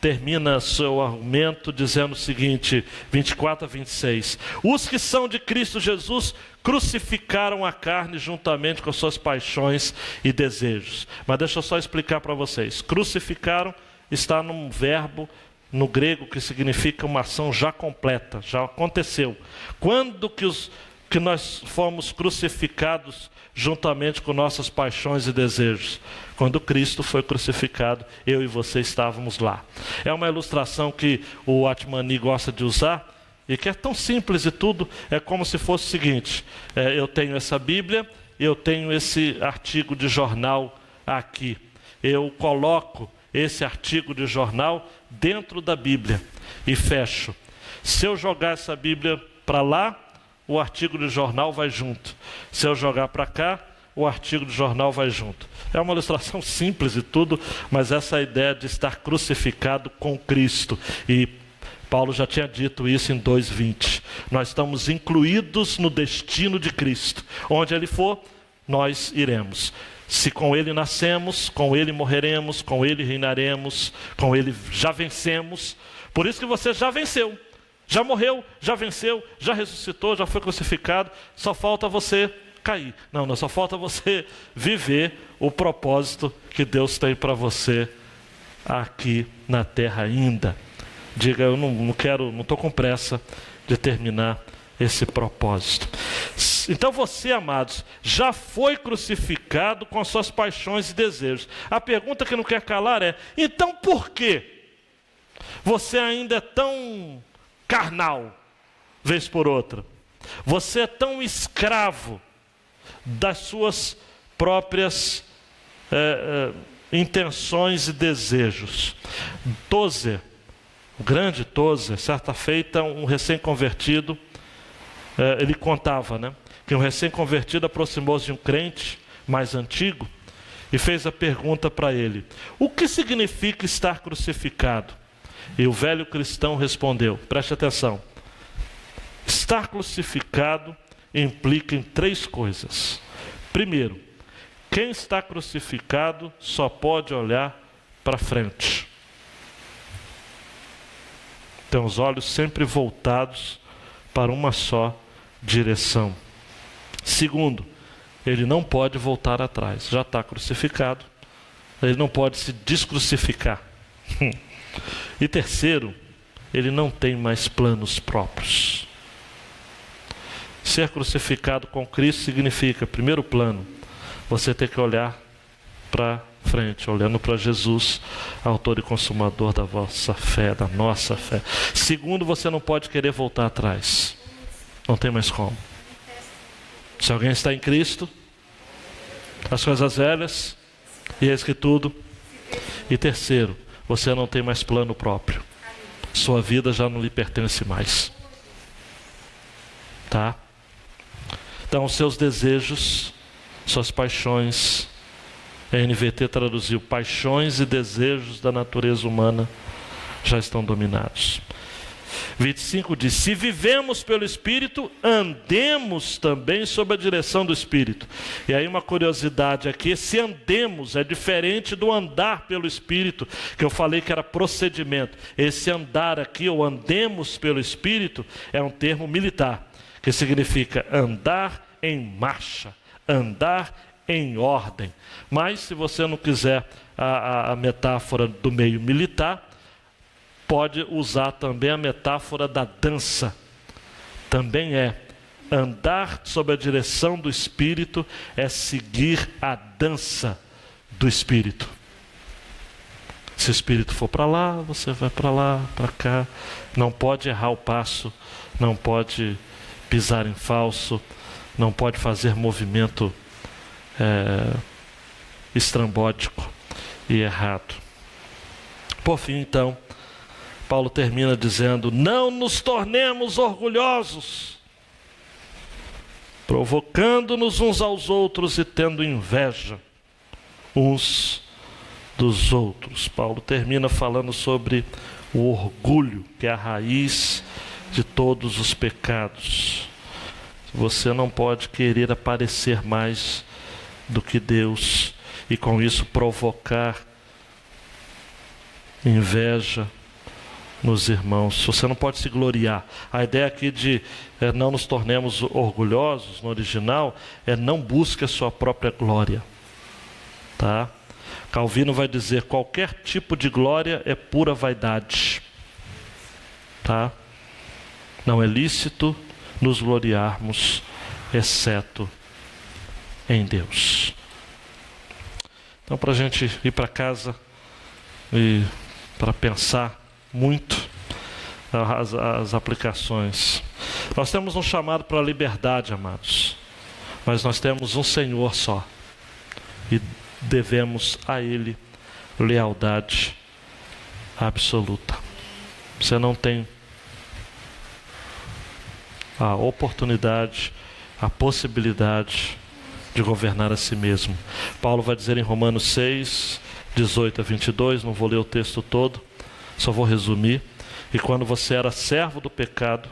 termina seu argumento dizendo o seguinte, 24 a 26. Os que são de Cristo Jesus crucificaram a carne juntamente com suas paixões e desejos. Mas deixa eu só explicar para vocês. Crucificaram está num verbo no grego que significa uma ação já completa, já aconteceu. Quando que nós fomos crucificados juntamente com nossas paixões e desejos? Quando Cristo foi crucificado, eu e você estávamos lá. É uma ilustração que o Atmani gosta de usar, e que é tão simples e tudo, é como se fosse o seguinte: eu tenho essa Bíblia, eu tenho esse artigo de jornal aqui. Eu coloco esse artigo de jornal dentro da Bíblia e fecho. Se eu jogar essa Bíblia para lá, o artigo de jornal vai junto. Se eu jogar para cá, o artigo de jornal vai junto. É uma ilustração simples e tudo, mas essa ideia de estar crucificado com Cristo. E Paulo já tinha dito isso em 2:20. Nós estamos incluídos no destino de Cristo. Onde Ele for, nós iremos. Se com Ele nascemos, com Ele morreremos, com Ele reinaremos, com Ele já vencemos. Por isso que você já venceu. Já morreu, já venceu, já ressuscitou, já foi crucificado. Só falta você cair. Não, só falta você viver o propósito que Deus tem para você aqui na terra ainda. Diga: eu não estou com pressa de terminar esse propósito. Então você, amados, já foi crucificado com as suas paixões e desejos. A pergunta que não quer calar é: então por que você ainda é tão carnal, vez por outra? Você é tão escravo das suas próprias intenções e desejos. Tozer, o grande Tozer, certa feita, um recém-convertido, ele contava, né, que um recém-convertido aproximou-se de um crente mais antigo e fez a pergunta para ele: o que significa estar crucificado? E o velho cristão respondeu, preste atenção: estar crucificado implica em 3 coisas. Primeiro, quem está crucificado só pode olhar para frente. Tem os olhos sempre voltados para uma só direção. Segundo, ele não pode voltar atrás. Já está crucificado, ele não pode se descrucificar. E terceiro, ele não tem mais planos próprios. Ser crucificado com Cristo significa, primeiro plano, você ter que olhar para frente, olhando para Jesus, autor e consumador da vossa fé, da nossa fé. Segundo, você não pode querer voltar atrás. Não tem mais como. Se alguém está em Cristo, as coisas velhas, e eis que tudo. E terceiro, você não tem mais plano próprio. Sua vida já não lhe pertence mais. Tá? Então, os seus desejos, suas paixões, a NVT traduziu, paixões e desejos da natureza humana já estão dominados. 25 diz: se vivemos pelo Espírito, andemos também sob a direção do Espírito. E aí uma curiosidade aqui: se andemos é diferente do andar pelo Espírito, que eu falei que era procedimento. Esse andar aqui, ou andemos pelo Espírito, é um termo militar, que significa andar em marcha, andar em ordem. Mas se você não quiser a metáfora do meio militar, pode usar também a metáfora da dança. Também é andar sob a direção do Espírito, é seguir a dança do Espírito. Se o Espírito for para lá, você vai para lá, para cá. Não pode errar o passo, não pode pisar em falso, não pode fazer movimento estrambótico e errado. Por fim, então, Paulo termina dizendo: não nos tornemos orgulhosos, provocando-nos uns aos outros e tendo inveja uns dos outros. Paulo termina falando sobre o orgulho, que é a raiz de todos os pecados. Você não pode querer aparecer mais do que Deus e com isso provocar inveja nos irmãos. Você não pode se gloriar. A ideia aqui de não nos tornemos orgulhosos, no original, é não busque a sua própria glória. Tá? Calvino vai dizer: qualquer tipo de glória é pura vaidade. Tá? Não é lícito nos gloriarmos, exceto em Deus. Então, para a gente ir para casa e para pensar muito as aplicações, nós temos um chamado para a liberdade, amados, mas nós temos um Senhor só e devemos a Ele lealdade absoluta. Você não tem a oportunidade, a possibilidade de governar a si mesmo. Paulo vai dizer em Romanos 6, 18 a 22, não vou ler o texto todo, só vou resumir: e quando você era servo do pecado,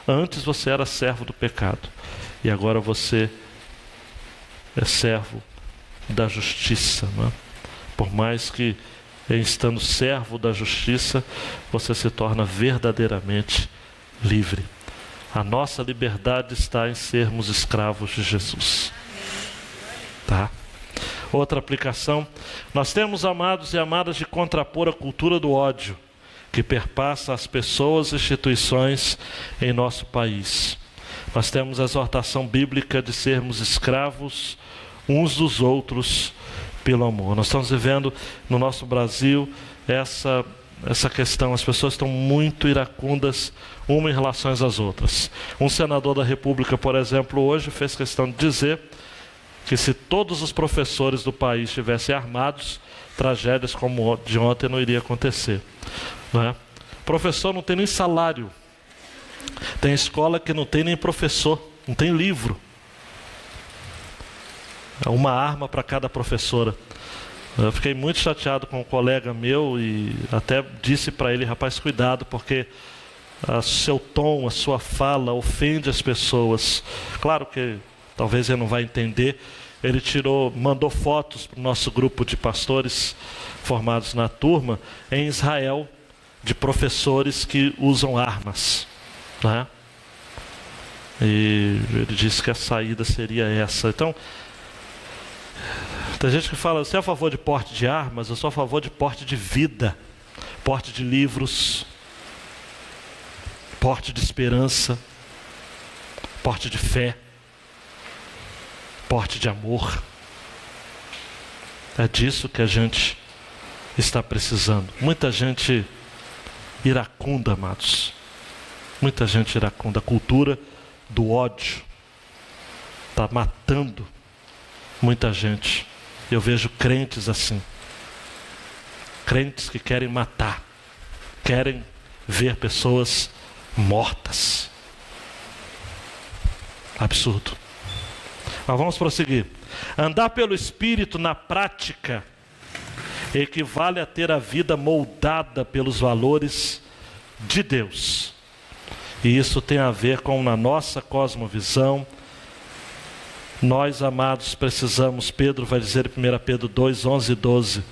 antes você era servo do pecado, e agora você é servo da justiça, não é? Por mais que, estando servo da justiça, você se torna verdadeiramente livre. A nossa liberdade está em sermos escravos de Jesus. Tá? Outra aplicação: nós temos, amados e amadas, de contrapor a cultura do ódio que perpassa as pessoas e instituições em nosso país. Nós temos a exortação bíblica de sermos escravos uns dos outros pelo amor. Nós estamos vivendo no nosso Brasil essa questão. As pessoas estão muito iracundas uma em relação às outras. Um senador da República, por exemplo, hoje fez questão de dizer que se todos os professores do país estivessem armados, tragédias como de ontem não iria acontecer. Não é? Professor não tem nem salário. Tem escola que não tem nem professor, não tem livro. É uma arma para cada professora. Eu fiquei muito chateado com um colega meu e até disse para ele: rapaz, cuidado, porque o seu tom, a sua fala ofende as pessoas. Claro que talvez ele não vai entender. Ele mandou fotos para o nosso grupo de pastores formados na turma em Israel, de professores que usam armas, né? E ele disse que a saída seria essa. Então, tem gente que fala: você é a favor de porte de armas? Eu sou a favor de porte de vida, porte de livros, porte de esperança, porte de fé, porte de amor. É disso que a gente está precisando. Muita gente iracunda, amados. Muita gente iracunda. A cultura do ódio está matando muita gente. Eu vejo crentes assim. Crentes que querem matar. Querem ver pessoas mortas. Absurdo. Mas vamos prosseguir. Andar pelo Espírito na prática equivale a ter a vida moldada pelos valores de Deus. E isso tem a ver com, na nossa cosmovisão, nós, amados, precisamos, Pedro vai dizer em 1 Pedro 2, 11 e 12,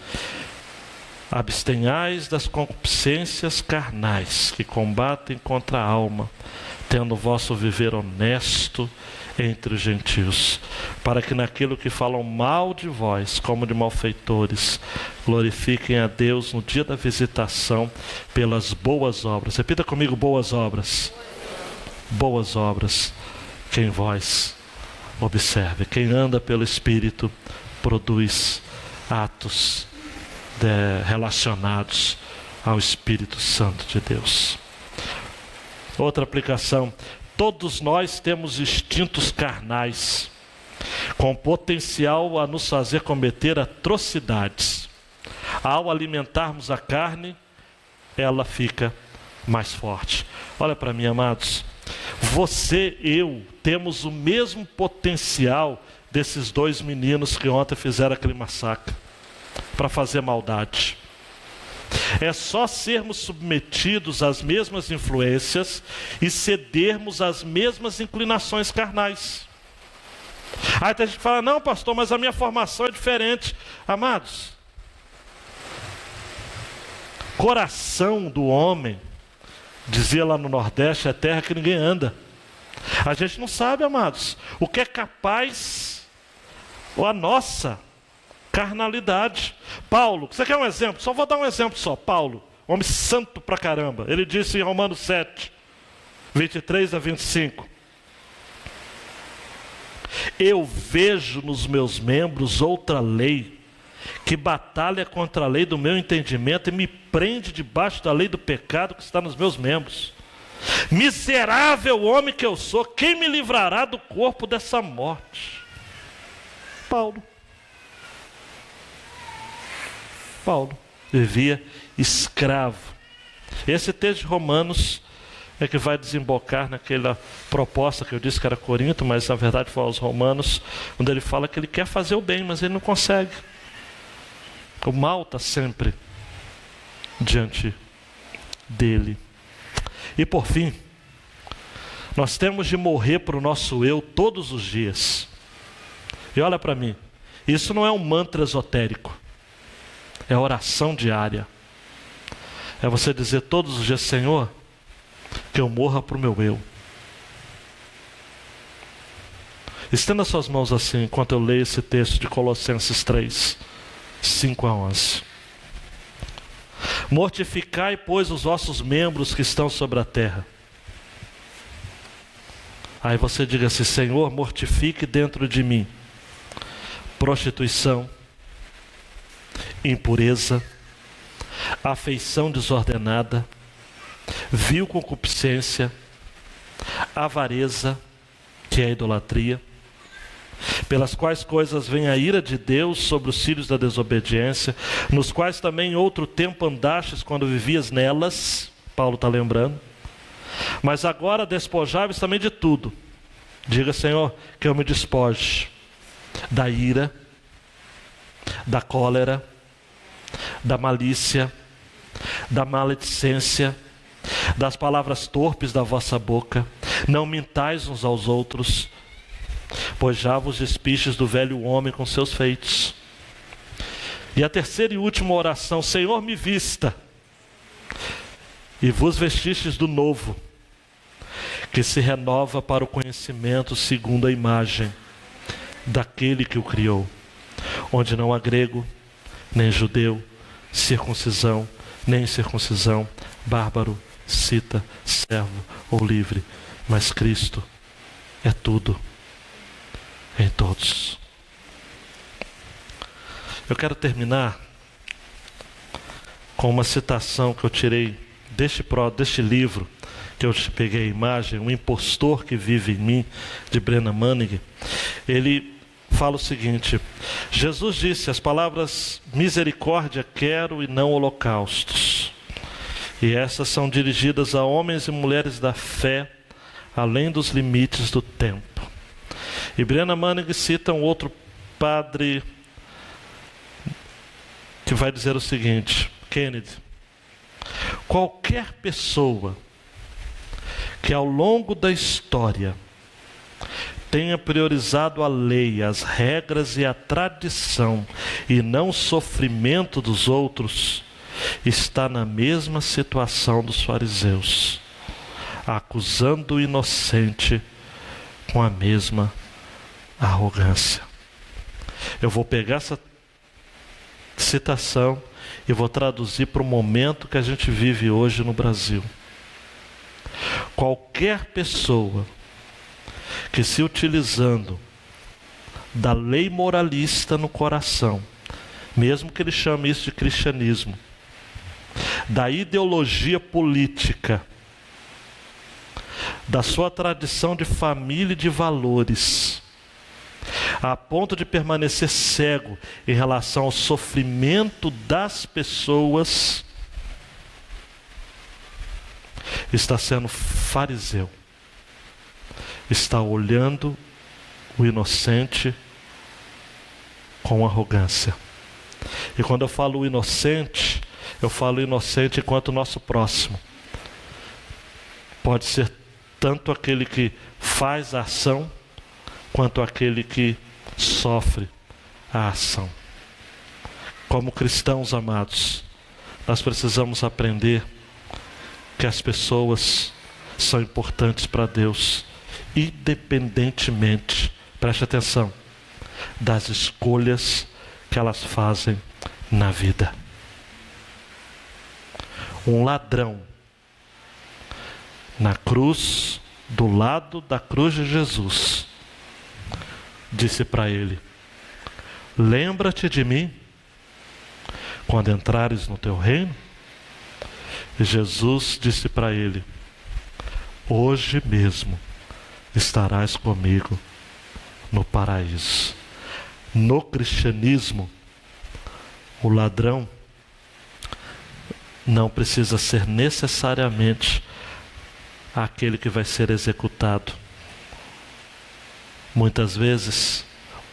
abstenhais das concupiscências carnais que combatem contra a alma, tendo o vosso viver honesto entre os gentios, para que naquilo que falam mal de vós, como de malfeitores, glorifiquem a Deus no dia da visitação pelas boas obras. Repita comigo: boas obras. Boas obras que em vós observe. Quem anda pelo Espírito produz atos relacionados ao Espírito Santo de Deus. Outra aplicação: todos nós temos instintos carnais com potencial a nos fazer cometer atrocidades. Ao alimentarmos a carne, ela fica mais forte. Olha para mim, amados. Você, eu, temos o mesmo potencial desses dois meninos que ontem fizeram aquele massacre para fazer maldade. É só sermos submetidos às mesmas influências e cedermos às mesmas inclinações carnais. Aí tem gente que fala: não, pastor, mas a minha formação é diferente. Amados, coração do homem, dizia lá no Nordeste, é terra que ninguém anda. A gente não sabe, amados, o que é capaz, ou a nossa carnalidade. Paulo, você quer um exemplo? Só vou dar um exemplo só. Paulo, homem santo pra caramba, ele disse em Romanos 7, 23 a 25: eu vejo nos meus membros outra lei, que batalha contra a lei do meu entendimento e me prende debaixo da lei do pecado que está nos meus membros. Miserável homem que eu sou, quem me livrará do corpo dessa morte? Paulo vivia escravo. Esse texto de Romanos é que vai desembocar naquela proposta que eu disse que era Corinto, mas na verdade foi aos Romanos, onde ele fala que ele quer fazer o bem, mas ele não consegue. O mal está sempre diante dele. E por fim, nós temos de morrer para o nosso eu todos os dias. E olha para mim, isso não é um mantra esotérico, é oração diária. É você dizer todos os dias: Senhor, que eu morra para o meu eu. Estenda suas mãos assim, enquanto eu leio esse texto de Colossenses 3, 5 a 11. Mortificai, pois, os vossos membros que estão sobre a terra. Aí você diga assim: Senhor, mortifique dentro de mim prostituição, impureza, afeição desordenada, vil concupiscência, avareza, que é a idolatria, pelas quais coisas vem a ira de Deus sobre os filhos da desobediência, nos quais também em outro tempo andastes quando vivias nelas. Paulo está lembrando. Mas agora despojai-vos também de tudo. Diga: Senhor, que eu me despoje da ira, da cólera, da malícia, da maledicência, das palavras torpes da vossa boca. Não mintais uns aos outros, pois já vos despistes do velho homem com seus feitos. E a terceira e última oração: Senhor, me vista e vos vestistes do novo, que se renova para o conhecimento segundo a imagem daquele que o criou, onde não há grego, nem judeu, circuncisão, nem incircuncisão, bárbaro, cita, servo ou livre, mas Cristo é tudo em todos. Eu quero terminar com uma citação que eu tirei deste livro, que eu peguei a imagem, O Impostor que Vive em Mim, de Brennan Manning. Ele fala o seguinte: Jesus disse as palavras: misericórdia quero e não holocaustos. E essas são dirigidas a homens e mulheres da fé, além dos limites do tempo. E Brennan Manning cita um outro padre que vai dizer o seguinte: Kennedy, qualquer pessoa que ao longo da história tenha priorizado a lei, as regras e a tradição, e não o sofrimento dos outros, está na mesma situação dos fariseus, acusando o inocente com a mesma arrogância. Eu vou pegar essa citação e vou traduzir para o momento que a gente vive hoje no Brasil. Qualquer pessoa que, se utilizando da lei moralista no coração, mesmo que ele chame isso de cristianismo, da ideologia política, da sua tradição de família e de valores, a ponto de permanecer cego em relação ao sofrimento das pessoas, está sendo fariseu, está olhando o inocente com arrogância. E quando eu falo inocente, eu falo inocente enquanto nosso próximo. Pode ser tanto aquele que faz a ação, quanto aquele que sofre a ação. Como cristãos amados, nós precisamos aprender que as pessoas são importantes para Deus, independentemente, preste atenção, das escolhas que elas fazem na vida. Um ladrão na cruz, do lado da cruz de Jesus, disse para ele: lembra-te de mim quando entrares no teu reino. E Jesus disse para ele: hoje mesmo estarás comigo no paraíso. No cristianismo, o ladrão não precisa ser necessariamente aquele que vai ser executado. Muitas vezes,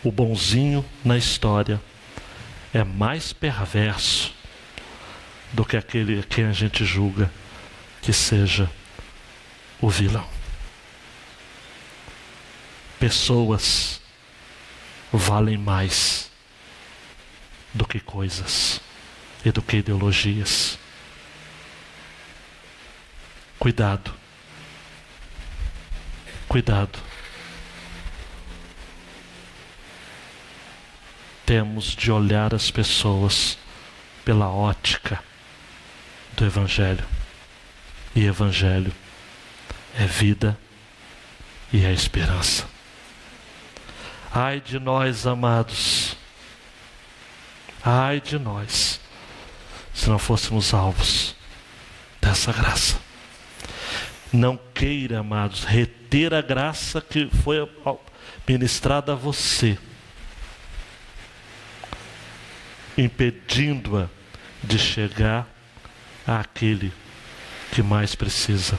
o bonzinho na história é mais perverso do que aquele a quem a gente julga que seja o vilão. Pessoas valem mais do que coisas e do que ideologias. Cuidado. Cuidado. Temos de olhar as pessoas pela ótica do Evangelho. E Evangelho é vida e é esperança. Ai de nós, amados. Ai de nós, se não fôssemos alvos dessa graça. Não queira, amados, reter a graça que foi ministrada a você, impedindo-a de chegar àquele que mais precisa,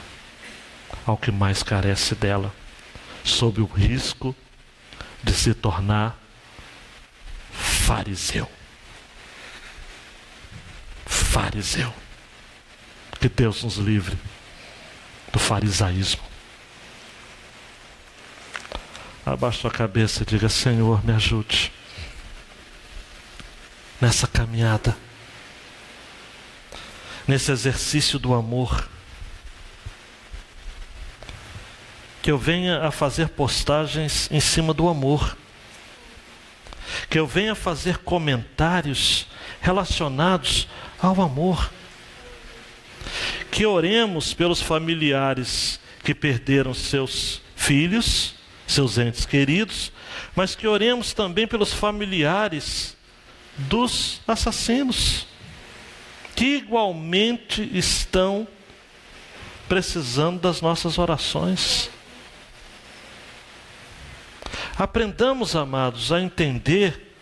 ao que mais carece dela, sob o risco de se tornar fariseu. Fariseu. Que Deus nos livre do farisaísmo. Abaixe a cabeça e diga: Senhor, me ajude nessa caminhada, nesse exercício do amor, que eu venha a fazer postagens em cima do amor, que eu venha a fazer comentários relacionados ao amor, que oremos pelos familiares que perderam seus filhos, seus entes queridos, mas que oremos também pelos familiares dos assassinos, que igualmente estão precisando das nossas orações. Aprendamos, amados, a entender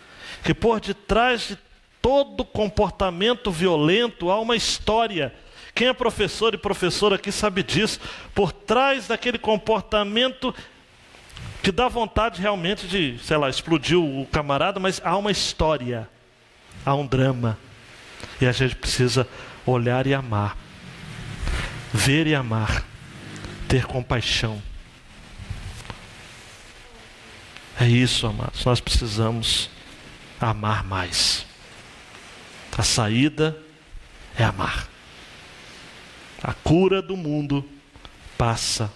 que por detrás de todo comportamento violento há uma história. Quem é professor e professora aqui sabe disso. Por trás daquele comportamento que dá vontade realmente de, sei lá, explodir o camarada, mas há uma história, há um drama. E a gente precisa olhar e amar, ver e amar, ter compaixão. É isso, amados. Nós precisamos amar mais. A saída é amar. A cura do mundo passa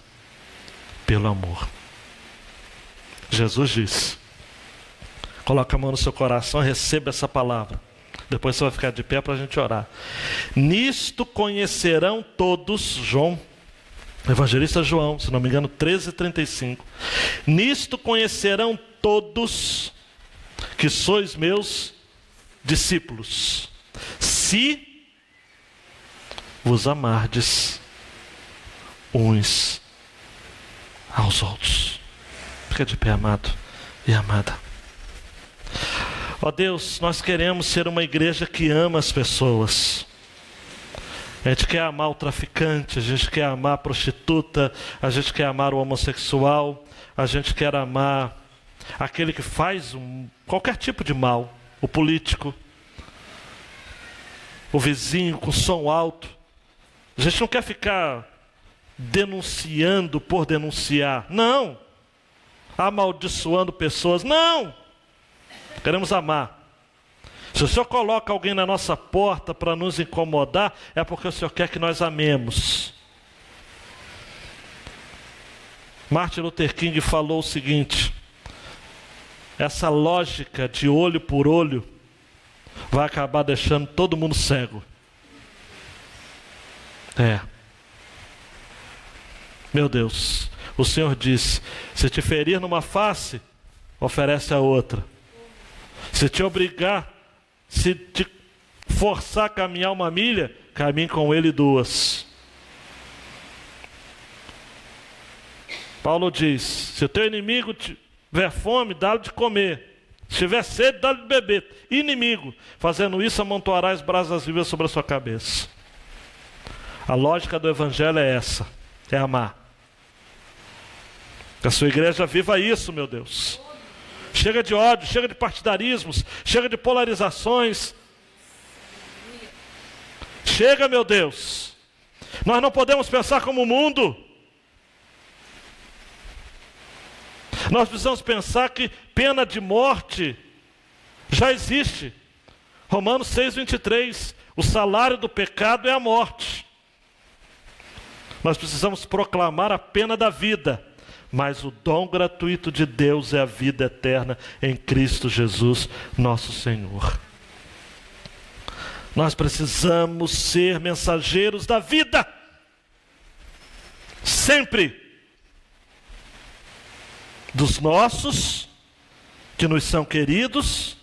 pelo amor. Jesus disse: coloca a mão no seu coração e receba essa palavra. Depois você vai ficar de pé para a gente orar. Nisto conhecerão todos, João, evangelista João, se não me engano, 13:35. Nisto conhecerão todos que sois meus discípulos, se vos amardes uns aos outros. Fica de pé, amado e amada. Ó Deus, nós queremos ser uma igreja que ama as pessoas. A gente quer amar o traficante, a gente quer amar a prostituta, a gente quer amar o homossexual, a gente quer amar aquele que faz qualquer tipo de mal, o político, o vizinho com som alto. A gente não quer ficar denunciando por denunciar, não. Amaldiçoando pessoas, não. Queremos amar. Se o Senhor coloca alguém na nossa porta para nos incomodar, é porque o Senhor quer que nós amemos. Martin Luther King falou o seguinte: essa lógica de olho por olho vai acabar deixando todo mundo cego. Meu Deus, o Senhor disse: se te ferir numa face, oferece a outra. Se te obrigar, se te forçar a caminhar 1 milha, caminhe com ele 2. Paulo diz: se o teu inimigo tiver fome, dá-lhe de comer. Se tiver sede, dá-lhe de beber. Inimigo, fazendo isso, amontoarás brasas vivas sobre a sua cabeça. A lógica do evangelho é essa, é amar. Que a sua igreja viva isso, meu Deus. Chega de ódio, chega de partidarismos, chega de polarizações. Chega, meu Deus. Nós não podemos pensar como o mundo. Nós precisamos pensar que pena de morte já existe. Romanos 6:23. O salário do pecado é a morte. Nós precisamos proclamar a pena da vida. Mas o dom gratuito de Deus é a vida eterna em Cristo Jesus, nosso Senhor. Nós precisamos ser mensageiros da vida. Sempre. Dos nossos, que nos são queridos,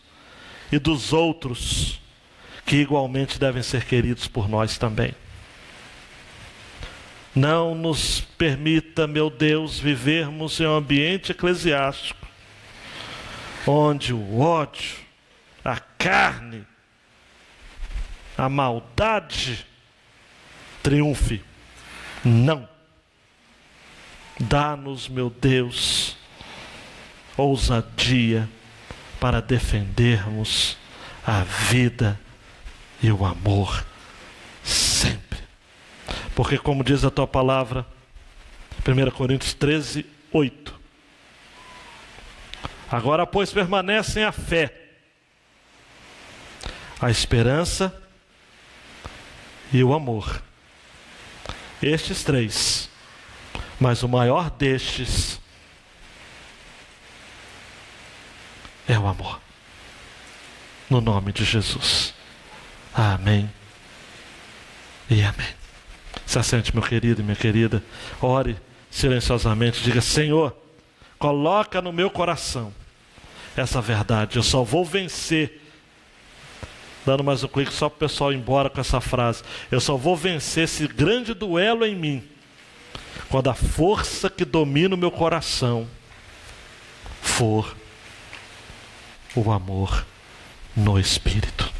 e dos outros, que igualmente devem ser queridos por nós também. Não nos permita, meu Deus, vivermos em um ambiente eclesiástico, onde o ódio, a carne, a maldade triunfe. Não. Dá-nos, meu Deus, ousadia para defendermos a vida e o amor sempre. Porque, como diz a tua palavra, 1 Coríntios 13:8. Agora, pois, permanecem a fé, a esperança e o amor. Estes 3. Mas o maior destes é o amor. No nome de Jesus. Amém e amém. Se assente, meu querido e minha querida. Ore silenciosamente. Diga: Senhor, coloca no meu coração essa verdade. Eu só vou vencer. Dando mais um clique só para o pessoal ir embora com essa frase. Eu só vou vencer esse grande duelo em mim quando a força que domina o meu coração for o amor no Espírito.